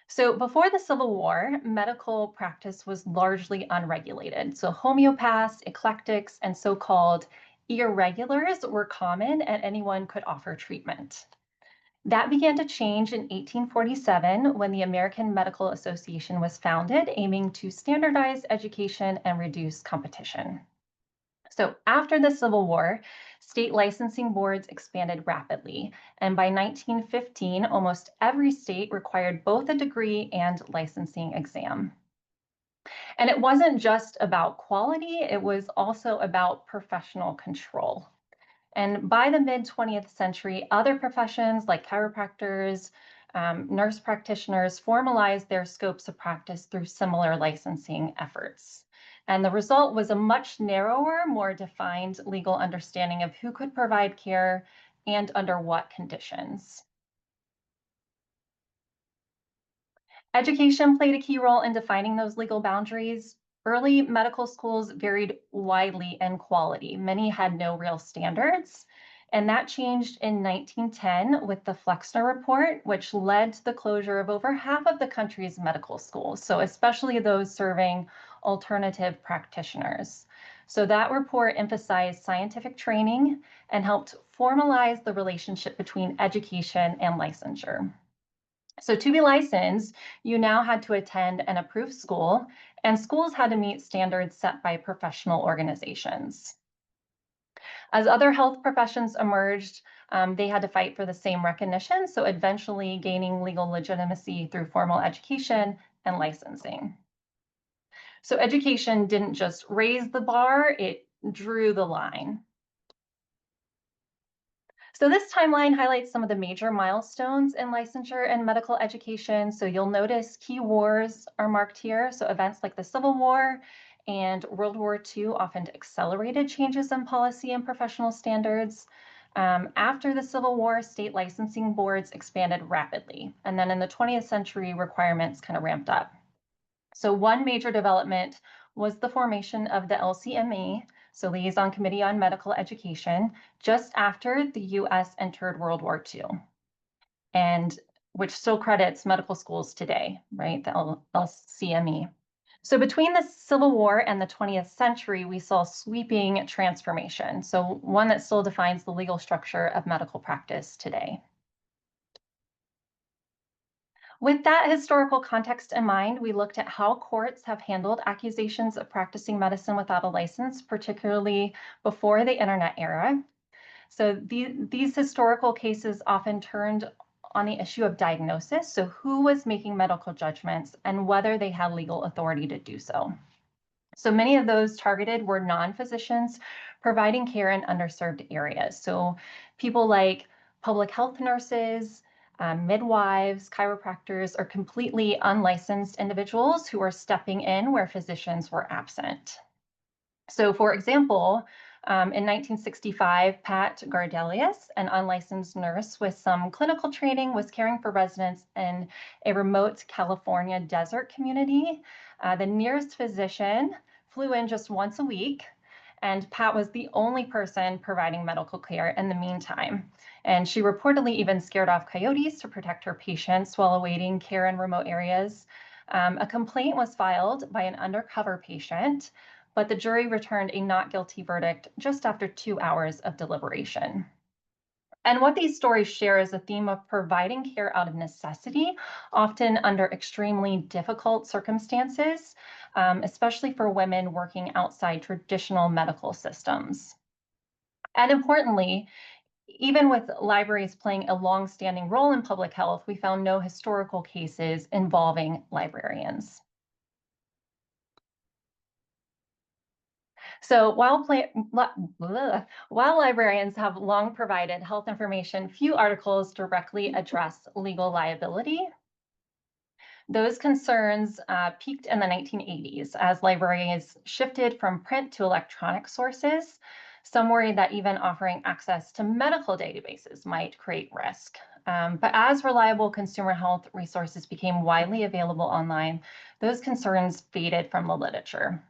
So before the Civil War, medical practice was largely unregulated. So homeopaths, eclectics, and so-called irregulars were common, and anyone could offer treatment. That began to change in 1847 when the American Medical Association was founded, aiming to standardize education and reduce competition. So after the Civil War, state licensing boards expanded rapidly. And by 1915, almost every state required both a degree and licensing exam. And it wasn't just about quality, it was also about professional control. And by the mid-20th century, other professions like chiropractors, nurse practitioners formalized their scopes of practice through similar licensing efforts. And the result was a much narrower, more defined legal understanding of who could provide care and under what conditions. Education played a key role in defining those legal boundaries. Early medical schools varied widely in quality. Many had no real standards. And that changed in 1910 with the Flexner Report, which led to the closure of over half of the country's medical schools, so especially those serving alternative practitioners. So that report emphasized scientific training and helped formalize the relationship between education and licensure. So to be licensed, you now had to attend an approved school, and schools had to meet standards set by professional organizations. As other health professions emerged, they had to fight for the same recognition, so eventually gaining legal legitimacy through formal education and licensing. So education didn't just raise the bar, it drew the line. So this timeline highlights some of the major milestones in licensure and medical education. So you'll notice key wars are marked here. So events like the Civil War and World War II often accelerated changes in policy and professional standards. After the Civil War, state licensing boards expanded rapidly. And then in the 20th century, requirements kind of ramped up. So one major development was the formation of the LCME, so Liaison Committee on Medical Education, just after the US entered World War II, and which still credits medical schools today, right, the LCME. So between the Civil War and the 20th century, we saw sweeping transformation, so one that still defines the legal structure of medical practice today. With that historical context in mind, we looked at how courts have handled accusations of practicing medicine without a license, particularly before the internet era. So these historical cases often turned on the issue of diagnosis, so who was making medical judgments and whether they had legal authority to do so. So many of those targeted were non-physicians providing care in underserved areas. So people like public health nurses, midwives, chiropractors, are completely unlicensed individuals who are stepping in where physicians were absent. So for example, in 1965, Pat Gardelius, an unlicensed nurse with some clinical training, was caring for residents in a remote California desert community. The nearest physician flew in just once a week, and Pat was the only person providing medical care in the meantime. And she reportedly even scared off coyotes to protect her patients while awaiting care in remote areas. A complaint was filed by an undercover patient, but the jury returned a not guilty verdict just after 2 hours of deliberation. And what these stories share is a theme of providing care out of necessity, often under extremely difficult circumstances, especially for women working outside traditional medical systems. And importantly, even with libraries playing a long-standing role in public health, we found no historical cases involving librarians. So while librarians have long provided health information, few articles directly address legal liability. Those concerns peaked in the 1980s as libraries shifted from print to electronic sources. Some worried that even offering access to medical databases might create risk. But as reliable consumer health resources became widely available online, those concerns faded from the literature.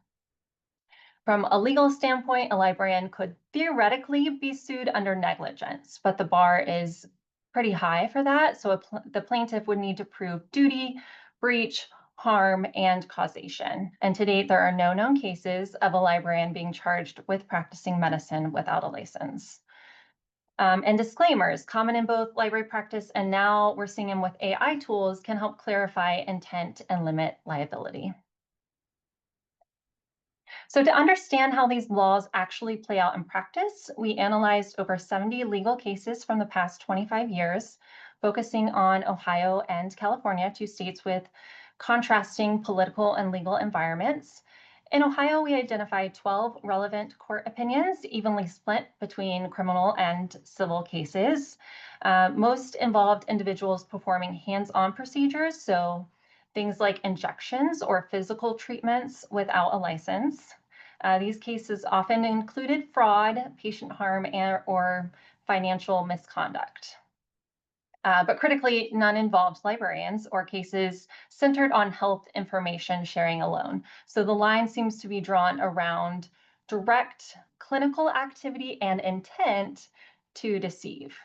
From a legal standpoint, a librarian could theoretically be sued under negligence, but the bar is pretty high for that. So the plaintiff would need to prove duty, breach, harm, and causation. And to date, there are no known cases of a librarian being charged with practicing medicine without a license. And disclaimers, common in both library practice and now we're seeing them with AI tools, can help clarify intent and limit liability. So to understand how these laws actually play out in practice, we analyzed over 70 legal cases from the past 25 years, focusing on Ohio and California, two states with contrasting political and legal environments. In Ohio, we identified 12 relevant court opinions, evenly split between criminal and civil cases. Most involved individuals performing hands-on procedures, so things like injections or physical treatments without a license. These cases often included fraud, patient harm, or financial misconduct. But critically, none involved librarians or cases centered on health information sharing alone. So the line seems to be drawn around direct clinical activity and intent to deceive.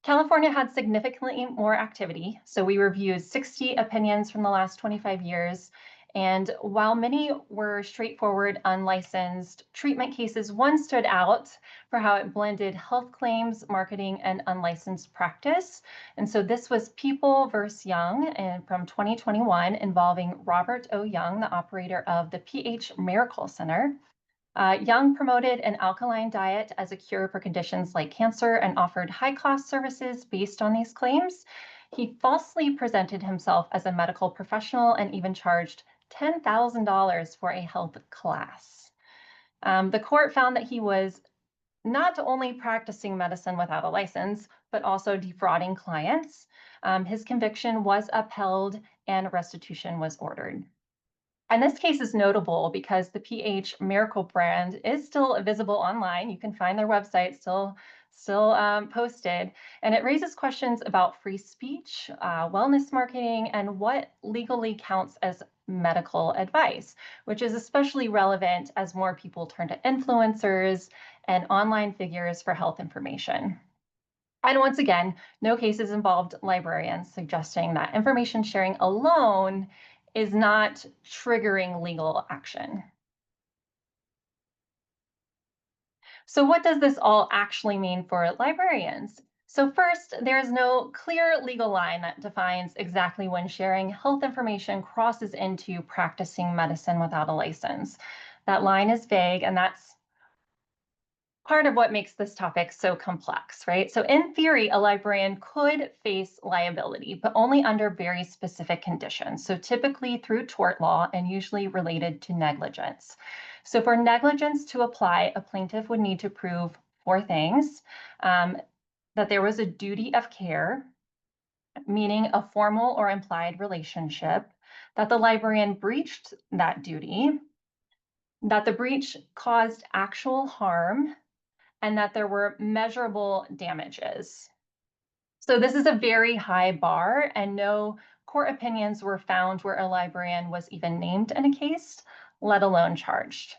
California had significantly more activity, so we reviewed 60 opinions from the last 25 years. And while many were straightforward, unlicensed treatment cases, one stood out for how it blended health claims, marketing, and unlicensed practice. And so this was People vs. Young and from 2021 involving Robert O. Young, the operator of the PH Miracle Center. Young promoted an alkaline diet as a cure for conditions like cancer and offered high-cost services based on these claims. He falsely presented himself as a medical professional and even charged $10,000 for a health class. The court found that he was not only practicing medicine without a license, but also defrauding clients. His conviction was upheld and restitution was ordered. And this case is notable because the PH Miracle brand is still visible online. You can find their website still posted. And it raises questions about free speech, wellness marketing, and what legally counts as medical advice, which is especially relevant as more people turn to influencers and online figures for health information. And once again, no cases involved librarians, suggesting that information sharing alone is not triggering legal action. So what does this all actually mean for librarians? So first, there is no clear legal line that defines exactly when sharing health information crosses into practicing medicine without a license. That line is vague, and that's part of what makes this topic so complex, right? So in theory, a librarian could face liability, but only under very specific conditions. So typically through tort law and usually related to negligence. So for negligence to apply, a plaintiff would need to prove 4 things: that there was a duty of care, meaning a formal or implied relationship, that the librarian breached that duty, that the breach caused actual harm, and that there were measurable damages. So this is a very high bar, and no court opinions were found where a librarian was even named in a case, let alone charged.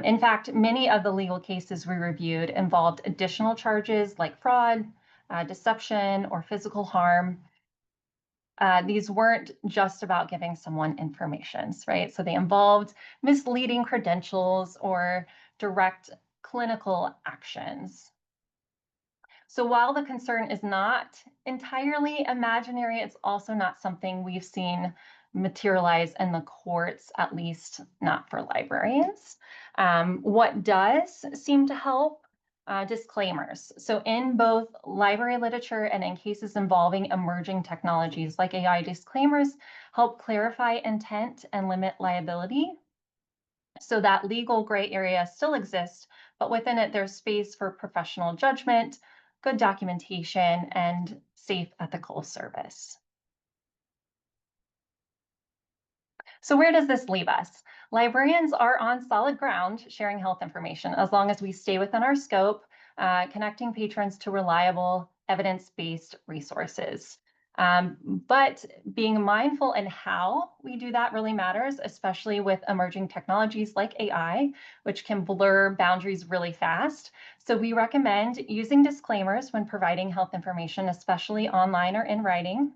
In fact, many of the legal cases we reviewed involved additional charges like fraud, deception, or physical harm. These weren't just about giving someone information, right? So they involved misleading credentials or direct clinical actions. So while the concern is not entirely imaginary, it's also not something we've seen materialize in the courts, at least not for librarians. What does seem to help? Disclaimers. So in both library literature and in cases involving emerging technologies like AI, disclaimers help clarify intent and limit liability. So that legal gray area still exists, but within it, there's space for professional judgment, good documentation, and safe ethical service. So where does this leave us? Librarians are on solid ground sharing health information as long as we stay within our scope, connecting patrons to reliable, evidence-based resources. But being mindful in how we do that really matters, especially with emerging technologies like AI, which can blur boundaries really fast. So we recommend using disclaimers when providing health information, especially online or in writing,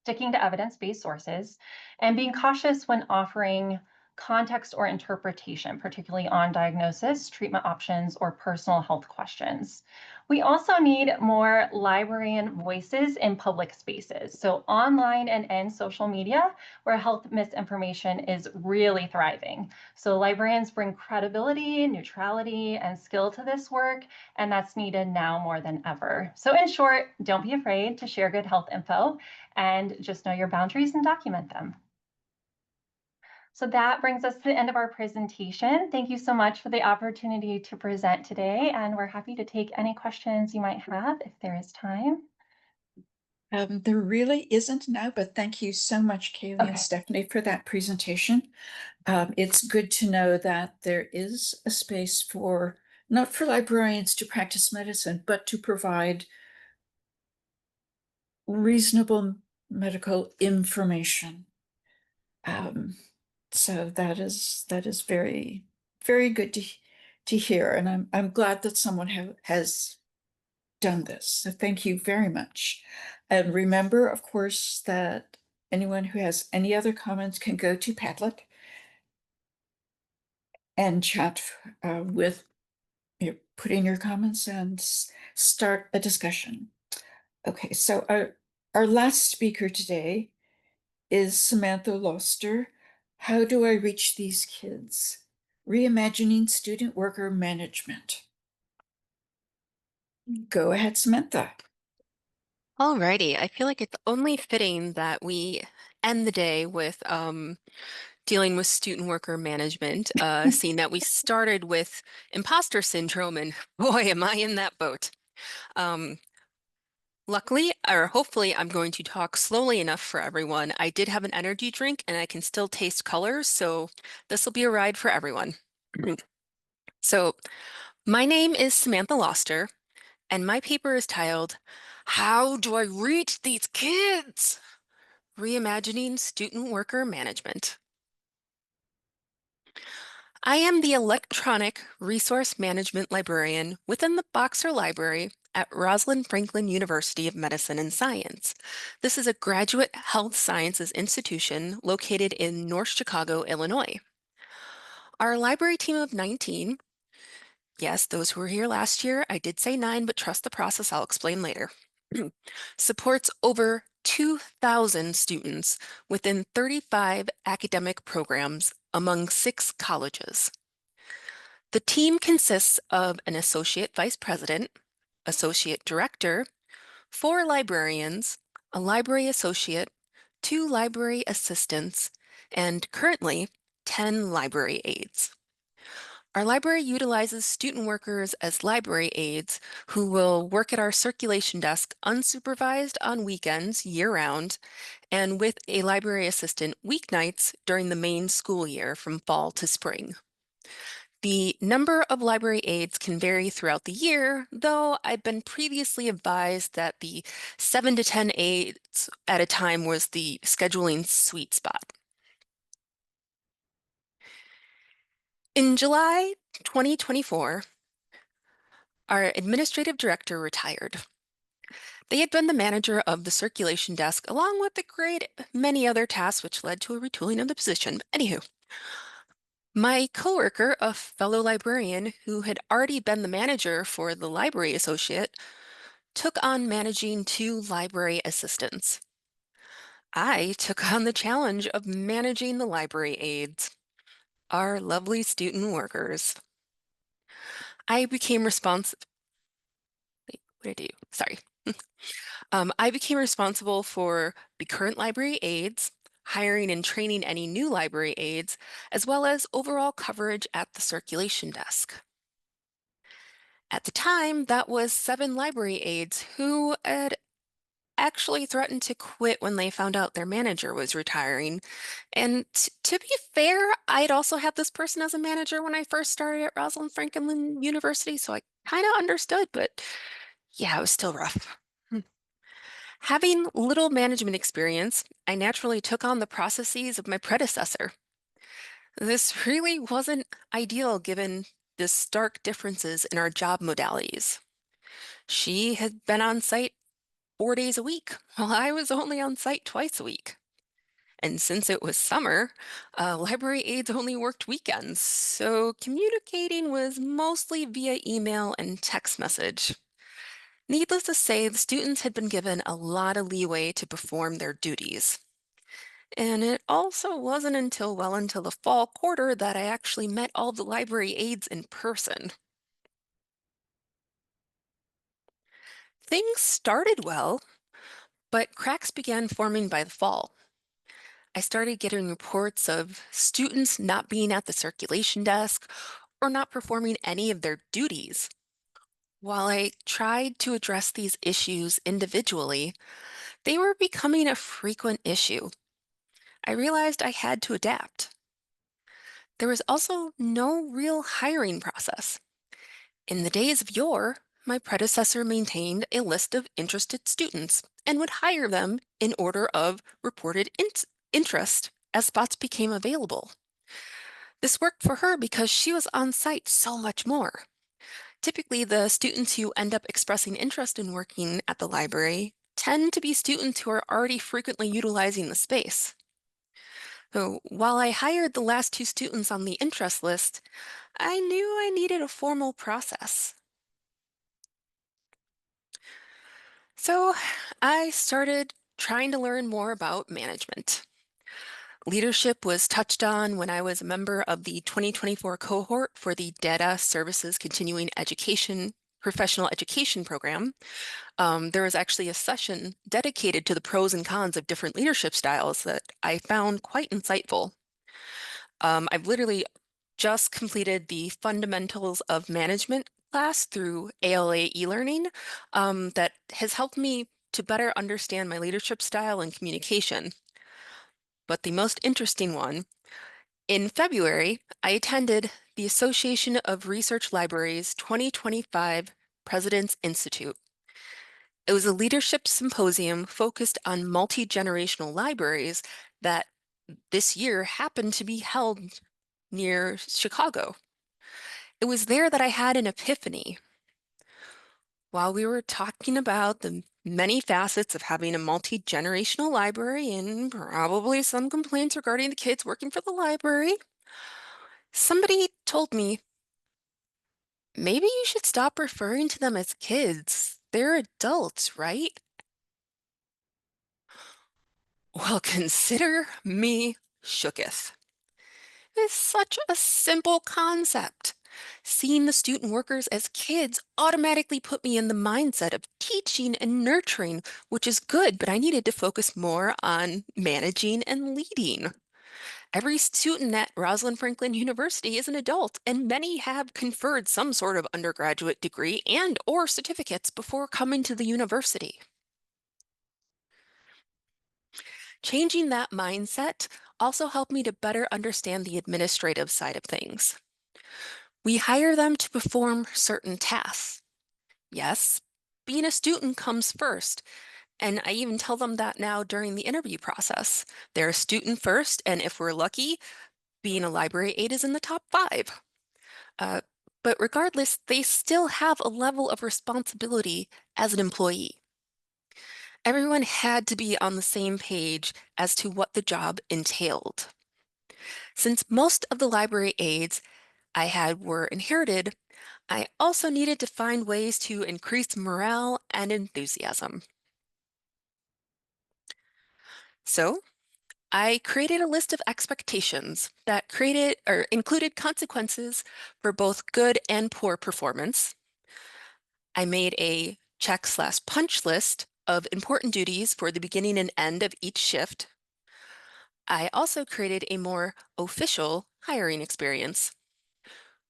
sticking to evidence-based sources, and being cautious when offering context or interpretation, particularly on diagnosis, treatment options, or personal health questions. We also need more librarian voices in public spaces, so online and in social media, where health misinformation is really thriving. So librarians bring credibility, neutrality, and skill to this work, and that's needed now more than ever. So in short, don't be afraid to share good health info, and just know your boundaries and document them. So that brings us to the end of our presentation. Thank you so much for the opportunity to present today, and we're happy to take any questions you might have if there is time. There really isn't now, but thank you so much, Kaylee and Stephanie, for that presentation. It's good to know that there is a space for, not for librarians to practice medicine, but to provide reasonable medical information. So that is very, very good to hear, and I'm glad that someone has done this. So thank you very much. And remember, of course, that anyone who has any other comments can go to Padlet and chat with, put in your comments and start a discussion. Okay, so our last speaker today is Samantha Loster. How do I reach these kids? Reimagining student worker management. Go ahead, Samantha. Alrighty, I feel like it's only fitting that we end the day with dealing with student worker management, seeing that we started with imposter syndrome, and boy, am I in that boat. Luckily, or hopefully, I'm going to talk slowly enough for everyone. I did have an energy drink and I can still taste colors, so this will be a ride for everyone. So, my name is Samantha Loster, and my paper is titled, How Do I Reach These Kids? Reimagining Student Worker Management. I am the Electronic Resource Management Librarian within the Boxer Library at Rosalind Franklin University of Medicine and Science. This is a graduate health sciences institution located in North Chicago, Illinois. Our library team of 19, yes, those who were here last year, I did say 9, but trust the process, I'll explain later, supports over 2,000 students within 35 academic programs among 6 colleges. The team consists of an associate vice president, associate director, 4 librarians, a library associate, 2 library assistants, and currently 10 library aides. Our library utilizes student workers as library aides who will work at our circulation desk unsupervised on weekends year-round and with a library assistant weeknights during the main school year from fall to spring. The number of library aides can vary throughout the year, though I've been previously advised that the 7 to 10 aides at a time was the scheduling sweet spot. In July 2024, our administrative director retired. They had been the manager of the circulation desk along with a great many other tasks which led to a retooling of the position. Anywho, My coworker, a fellow librarian who had already been the manager for the library associate, took on managing 2 library assistants. I took on the challenge of managing the library aides, our lovely student workers. I became responsible. What did I do? Sorry. I became responsible for the current library aides, hiring and training any new library aides, as well as overall coverage at the circulation desk. At the time, that was 7 library aides who had actually threatened to quit when they found out their manager was retiring. And to be fair, I'd also had this person as a manager when I first started at Rosalind Franklin University, so I kind of understood, but yeah, it was still rough. Having little management experience, I naturally took on the processes of my predecessor. This really wasn't ideal given the stark differences in our job modalities. She had been on site 4 days a week, while I was only on site twice a week. And since it was summer, library aides only worked weekends, so communicating was mostly via email and text message. Needless to say, the students had been given a lot of leeway to perform their duties. And it also wasn't until well into the fall quarter that I actually met all the library aides in person. Things started well, but cracks began forming by the fall. I started getting reports of students not being at the circulation desk or not performing any of their duties. While I tried to address these issues individually, they were becoming a frequent issue. I realized I had to adapt. There was also no real hiring process. In the days of yore, my predecessor maintained a list of interested students and would hire them in order of reported interest as spots became available. This worked for her because she was on site so much more. Typically, the students who end up expressing interest in working at the library tend to be students who are already frequently utilizing the space. So while I hired the last 2 students on the interest list, I knew I needed a formal process. So I started trying to learn more about management. Leadership was touched on when I was a member of the 2024 cohort for the Data Services Continuing Education Professional Education Program. There was actually a session dedicated to the pros and cons of different leadership styles that I found quite insightful. I've literally just completed the Fundamentals of Management class through ALA e-learning that has helped me to better understand my leadership style and communication. But the most interesting one, in February, I attended the Association of Research Libraries 2025 President's Institute. It was a leadership symposium focused on multi-generational libraries that this year happened to be held near Chicago. It was there that I had an epiphany. While we were talking about the many facets of having a multi-generational library and probably some complaints regarding the kids working for the library, somebody told me, maybe you should stop referring to them as kids. They're adults, right? Well, consider me shooketh. It's such a simple concept. Seeing the student workers as kids automatically put me in the mindset of teaching and nurturing, which is good, but I needed to focus more on managing and leading. Every student at Rosalind Franklin University is an adult, and many have conferred some sort of undergraduate degree and/or certificates before coming to the university. Changing that mindset also helped me to better understand the administrative side of things. We hire them to perform certain tasks. Yes, being a student comes first, and I even tell them that now during the interview process. They're a student first, and if we're lucky, being a library aide is in the top 5. But regardless, they still have a level of responsibility as an employee. Everyone had to be on the same page as to what the job entailed. Since most of the library aids I had were inherited, I also needed to find ways to increase morale and enthusiasm. So I created a list of expectations that included consequences for both good and poor performance. I made a check/punch list of important duties for the beginning and end of each shift. I also created a more official hiring experience.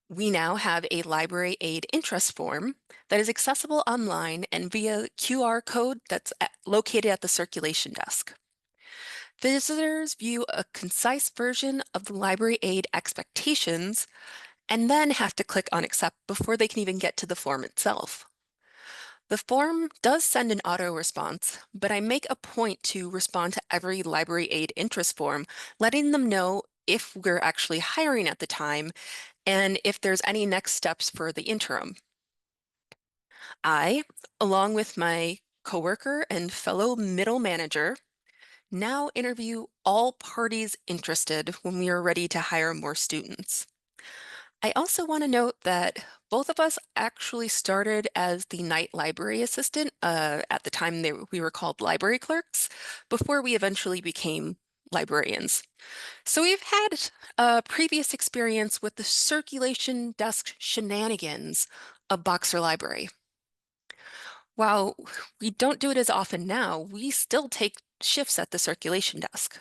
We now have a library aid interest form that is accessible online and via QR code that's located at the circulation desk. Visitors view a concise version of the library aid expectations and then have to click on accept before they can even get to the form itself. The form does send an auto response, but I make a point to respond to every library aid interest form, letting them know if we're actually hiring at the time and if there's any next steps for the interim. I, along with my coworker and fellow middle manager, now interview all parties interested when we are ready to hire more students. I also want to note that both of us actually started as the night library assistant at the time we were called library clerks before we eventually became librarians. So we've had a previous experience with the circulation desk shenanigans of Boxer Library. While we don't do it as often now, we still take shifts at the circulation desk.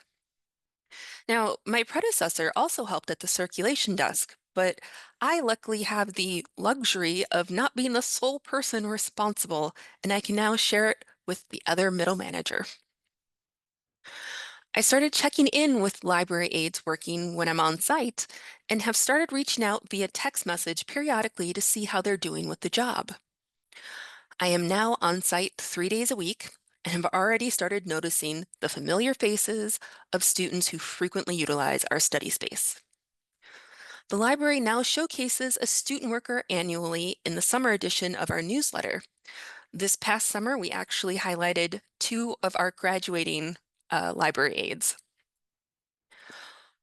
Now, my predecessor also helped at the circulation desk, but I luckily have the luxury of not being the sole person responsible, and I can now share it with the other middle manager. I started checking in with library aides working when I'm on site and have started reaching out via text message periodically to see how they're doing with the job. I am now on site 3 days a week and have already started noticing the familiar faces of students who frequently utilize our study space. The library now showcases a student worker annually in the summer edition of our newsletter. This past summer, we actually highlighted 2 of our graduating library aides.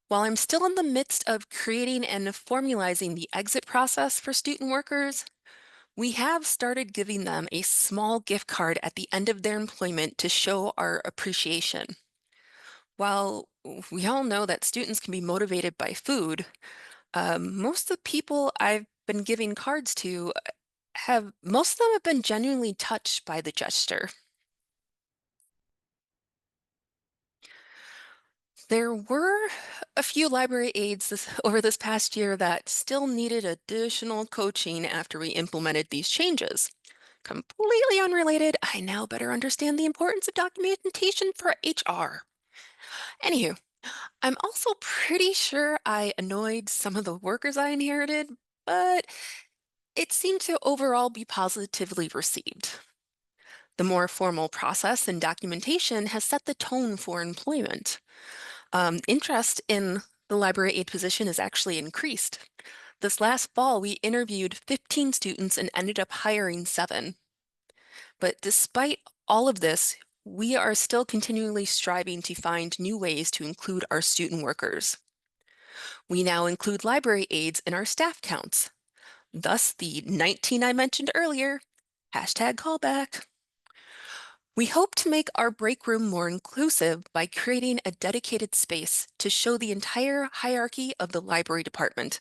While I'm still in the midst of creating and formalizing the exit process for student workers, we have started giving them a small gift card at the end of their employment to show our appreciation. While we all know that students can be motivated by food, most of the people I've been giving cards to most of them have been genuinely touched by the gesture. There were a few library aides over this past year that still needed additional coaching after we implemented these changes. Completely unrelated, I now better understand the importance of documentation for HR. Anywho, I'm also pretty sure I annoyed some of the workers I inherited, but it seemed to overall be positively received. The more formal process and documentation has set the tone for employment. Interest in the library aide position has actually increased. This last fall, we interviewed 15 students and ended up hiring 7. But despite all of this, we are still continually striving to find new ways to include our student workers. We now include library aides in our staff counts. Thus, the 19 I mentioned earlier, #callback. We hope to make our break room more inclusive by creating a dedicated space to show the entire hierarchy of the library department.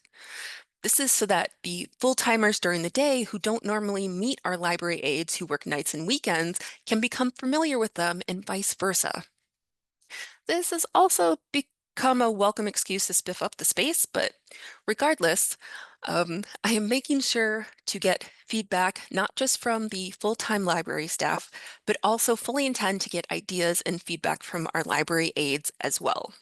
This is so that the full-timers during the day who don't normally meet our library aides who work nights and weekends can become familiar with them and vice versa. This has also become a welcome excuse to spiff up the space, but regardless, I am making sure to get feedback not just from the full-time library staff, but also fully intend to get ideas and feedback from our library aides as well.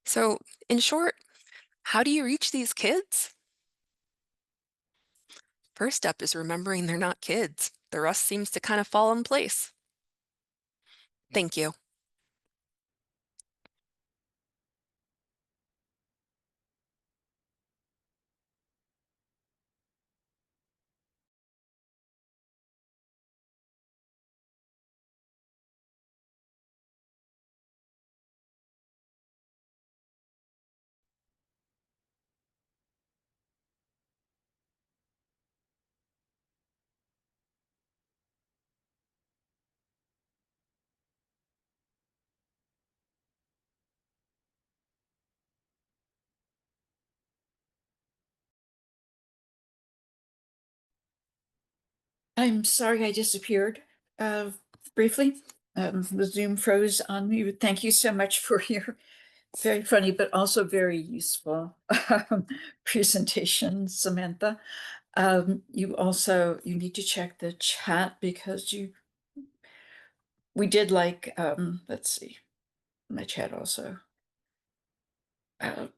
So, in short, how do you reach these kids? First step is remembering they're not kids. The rest seems to kind of fall in place. Thank you. I'm sorry I disappeared briefly. The Zoom froze on me. Thank you so much for your very funny, but also very useful presentation, Samantha. You need to check the chat because we did like, let's see, my chat also. There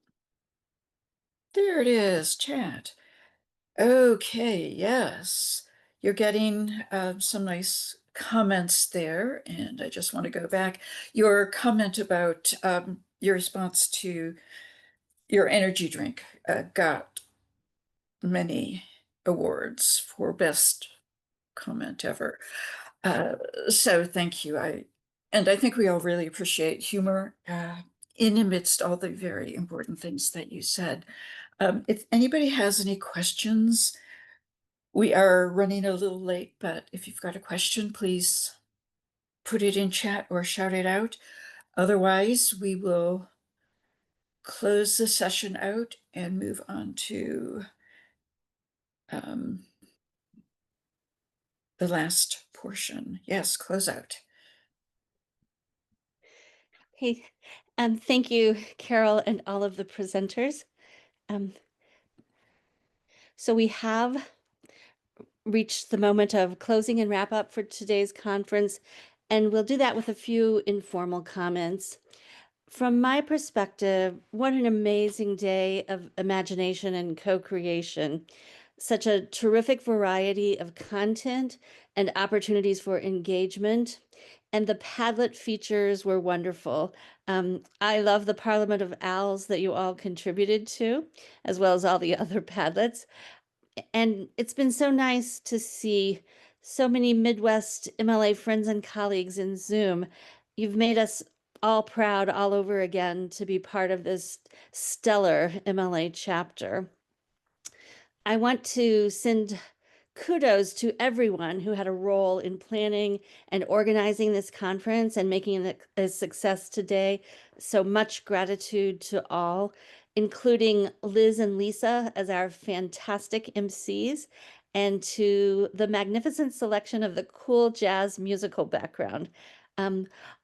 it is, chat. Okay, yes. You're getting some nice comments there, and I just want to go back. Your comment about your response to your energy drink got many awards for best comment ever. So thank you. I think we all really appreciate humor in amidst all the very important things that you said. If anybody has any questions, we are running a little late, but if you've got a question, please put it in chat or shout it out. Otherwise, we will close the session out and move on to the last portion. Yes, close out. Hey, thank you, Carol, and all of the presenters. So we have reached the moment of closing and wrap up for today's conference, and we'll do that with a few informal comments. From my perspective, what an amazing day of imagination and co-creation. Such a terrific variety of content and opportunities for engagement. And the Padlet features were wonderful. I love the Parliament of Owls that you all contributed to, as well as all the other Padlets. And it's been so nice to see so many Midwest MLA friends and colleagues in Zoom. You've made us all proud all over again to be part of this stellar MLA chapter. I want to send kudos to everyone who had a role in planning and organizing this conference and making it a success today. So much gratitude to all, including Liz and Lisa as our fantastic MCs, and to the magnificent selection of the cool jazz musical background.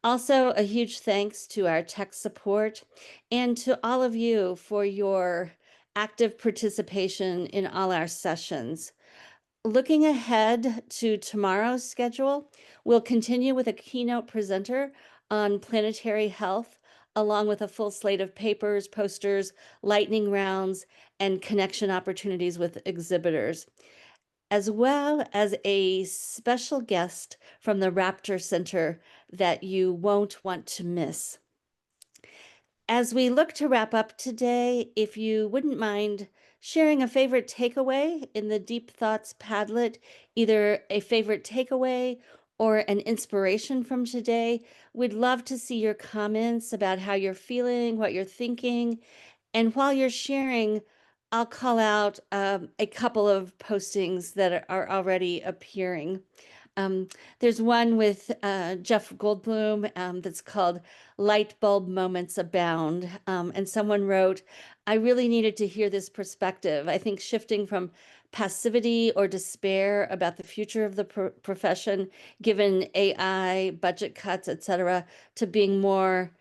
Also, a huge thanks to our tech support and to all of you for your active participation in all our sessions. Looking ahead to tomorrow's schedule, we'll continue with a keynote presenter on planetary health, along with a full slate of papers, posters, lightning rounds, and connection opportunities with exhibitors, as well as a special guest from the Raptor Center that you won't want to miss. As we look to wrap up today, if you wouldn't mind sharing a favorite takeaway in the Deep Thoughts Padlet, either a favorite takeaway or an inspiration from today, we'd love to see your comments about how you're feeling, what you're thinking. And while you're sharing, I'll call out a couple of postings that are already appearing. There's one with Jeff Goldblum that's called Light Bulb Moments Abound. And someone wrote, I really needed to hear this perspective. I think shifting from passivity or despair about the future of the profession, given AI, budget cuts, et cetera, to being more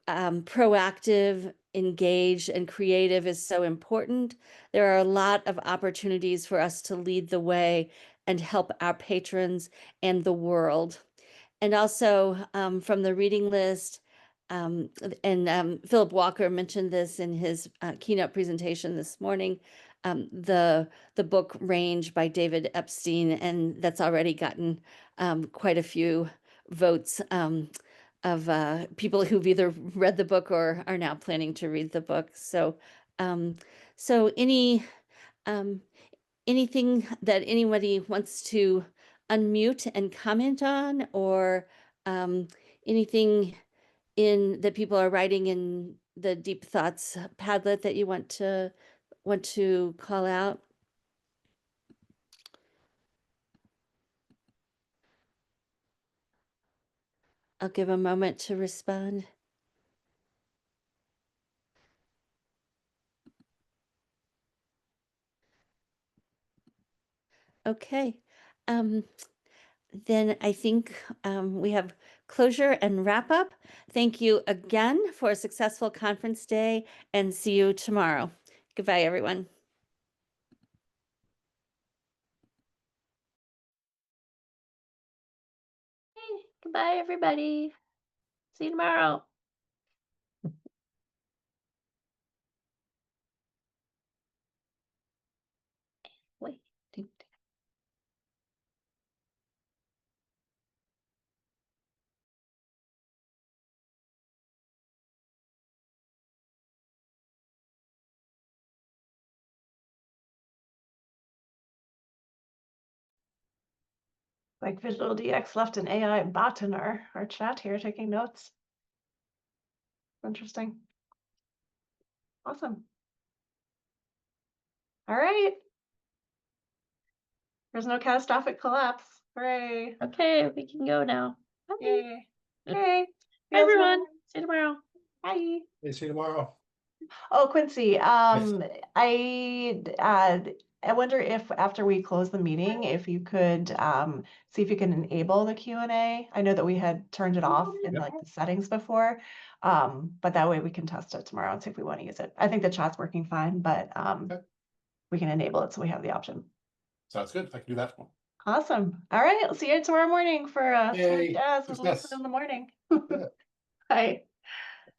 proactive, engaged, and creative is so important. There are a lot of opportunities for us to lead the way and help our patrons and the world. And also from the reading list, Philip Walker mentioned this in his keynote presentation this morning, the book Range by David Epstein, and that's already gotten quite a few votes of people who've either read the book or are now planning to read the book. So, so anything that anybody wants to unmute and comment on, or anything that people are writing in the Deep Thoughts Padlet that you want to call out? I'll give a moment to respond. Okay. Then I think we have closure and wrap up. Thank you again for a successful conference day, and see you tomorrow. Goodbye, everyone. Hey, goodbye, everybody. See you tomorrow. Wait. Like Visual DX left an AI bot in our chat here taking notes. Interesting. Awesome. All right. There's no catastrophic collapse. Hooray. Okay, we can go now. Yay. Okay. Bye, everyone. See you tomorrow. Bye. See you tomorrow. Oh, Quincy, I wonder if after we close the meeting, if you could see if you can enable the Q&A. I know that we had turned it off in like the settings before, but that way we can test it tomorrow and see if we want to use it. I think the chat's working fine, but we can enable it so we have the option. Sounds good. I can do that. Awesome. All right. I'll see you tomorrow morning for Smart Jazz with Lisa in the morning. Bye.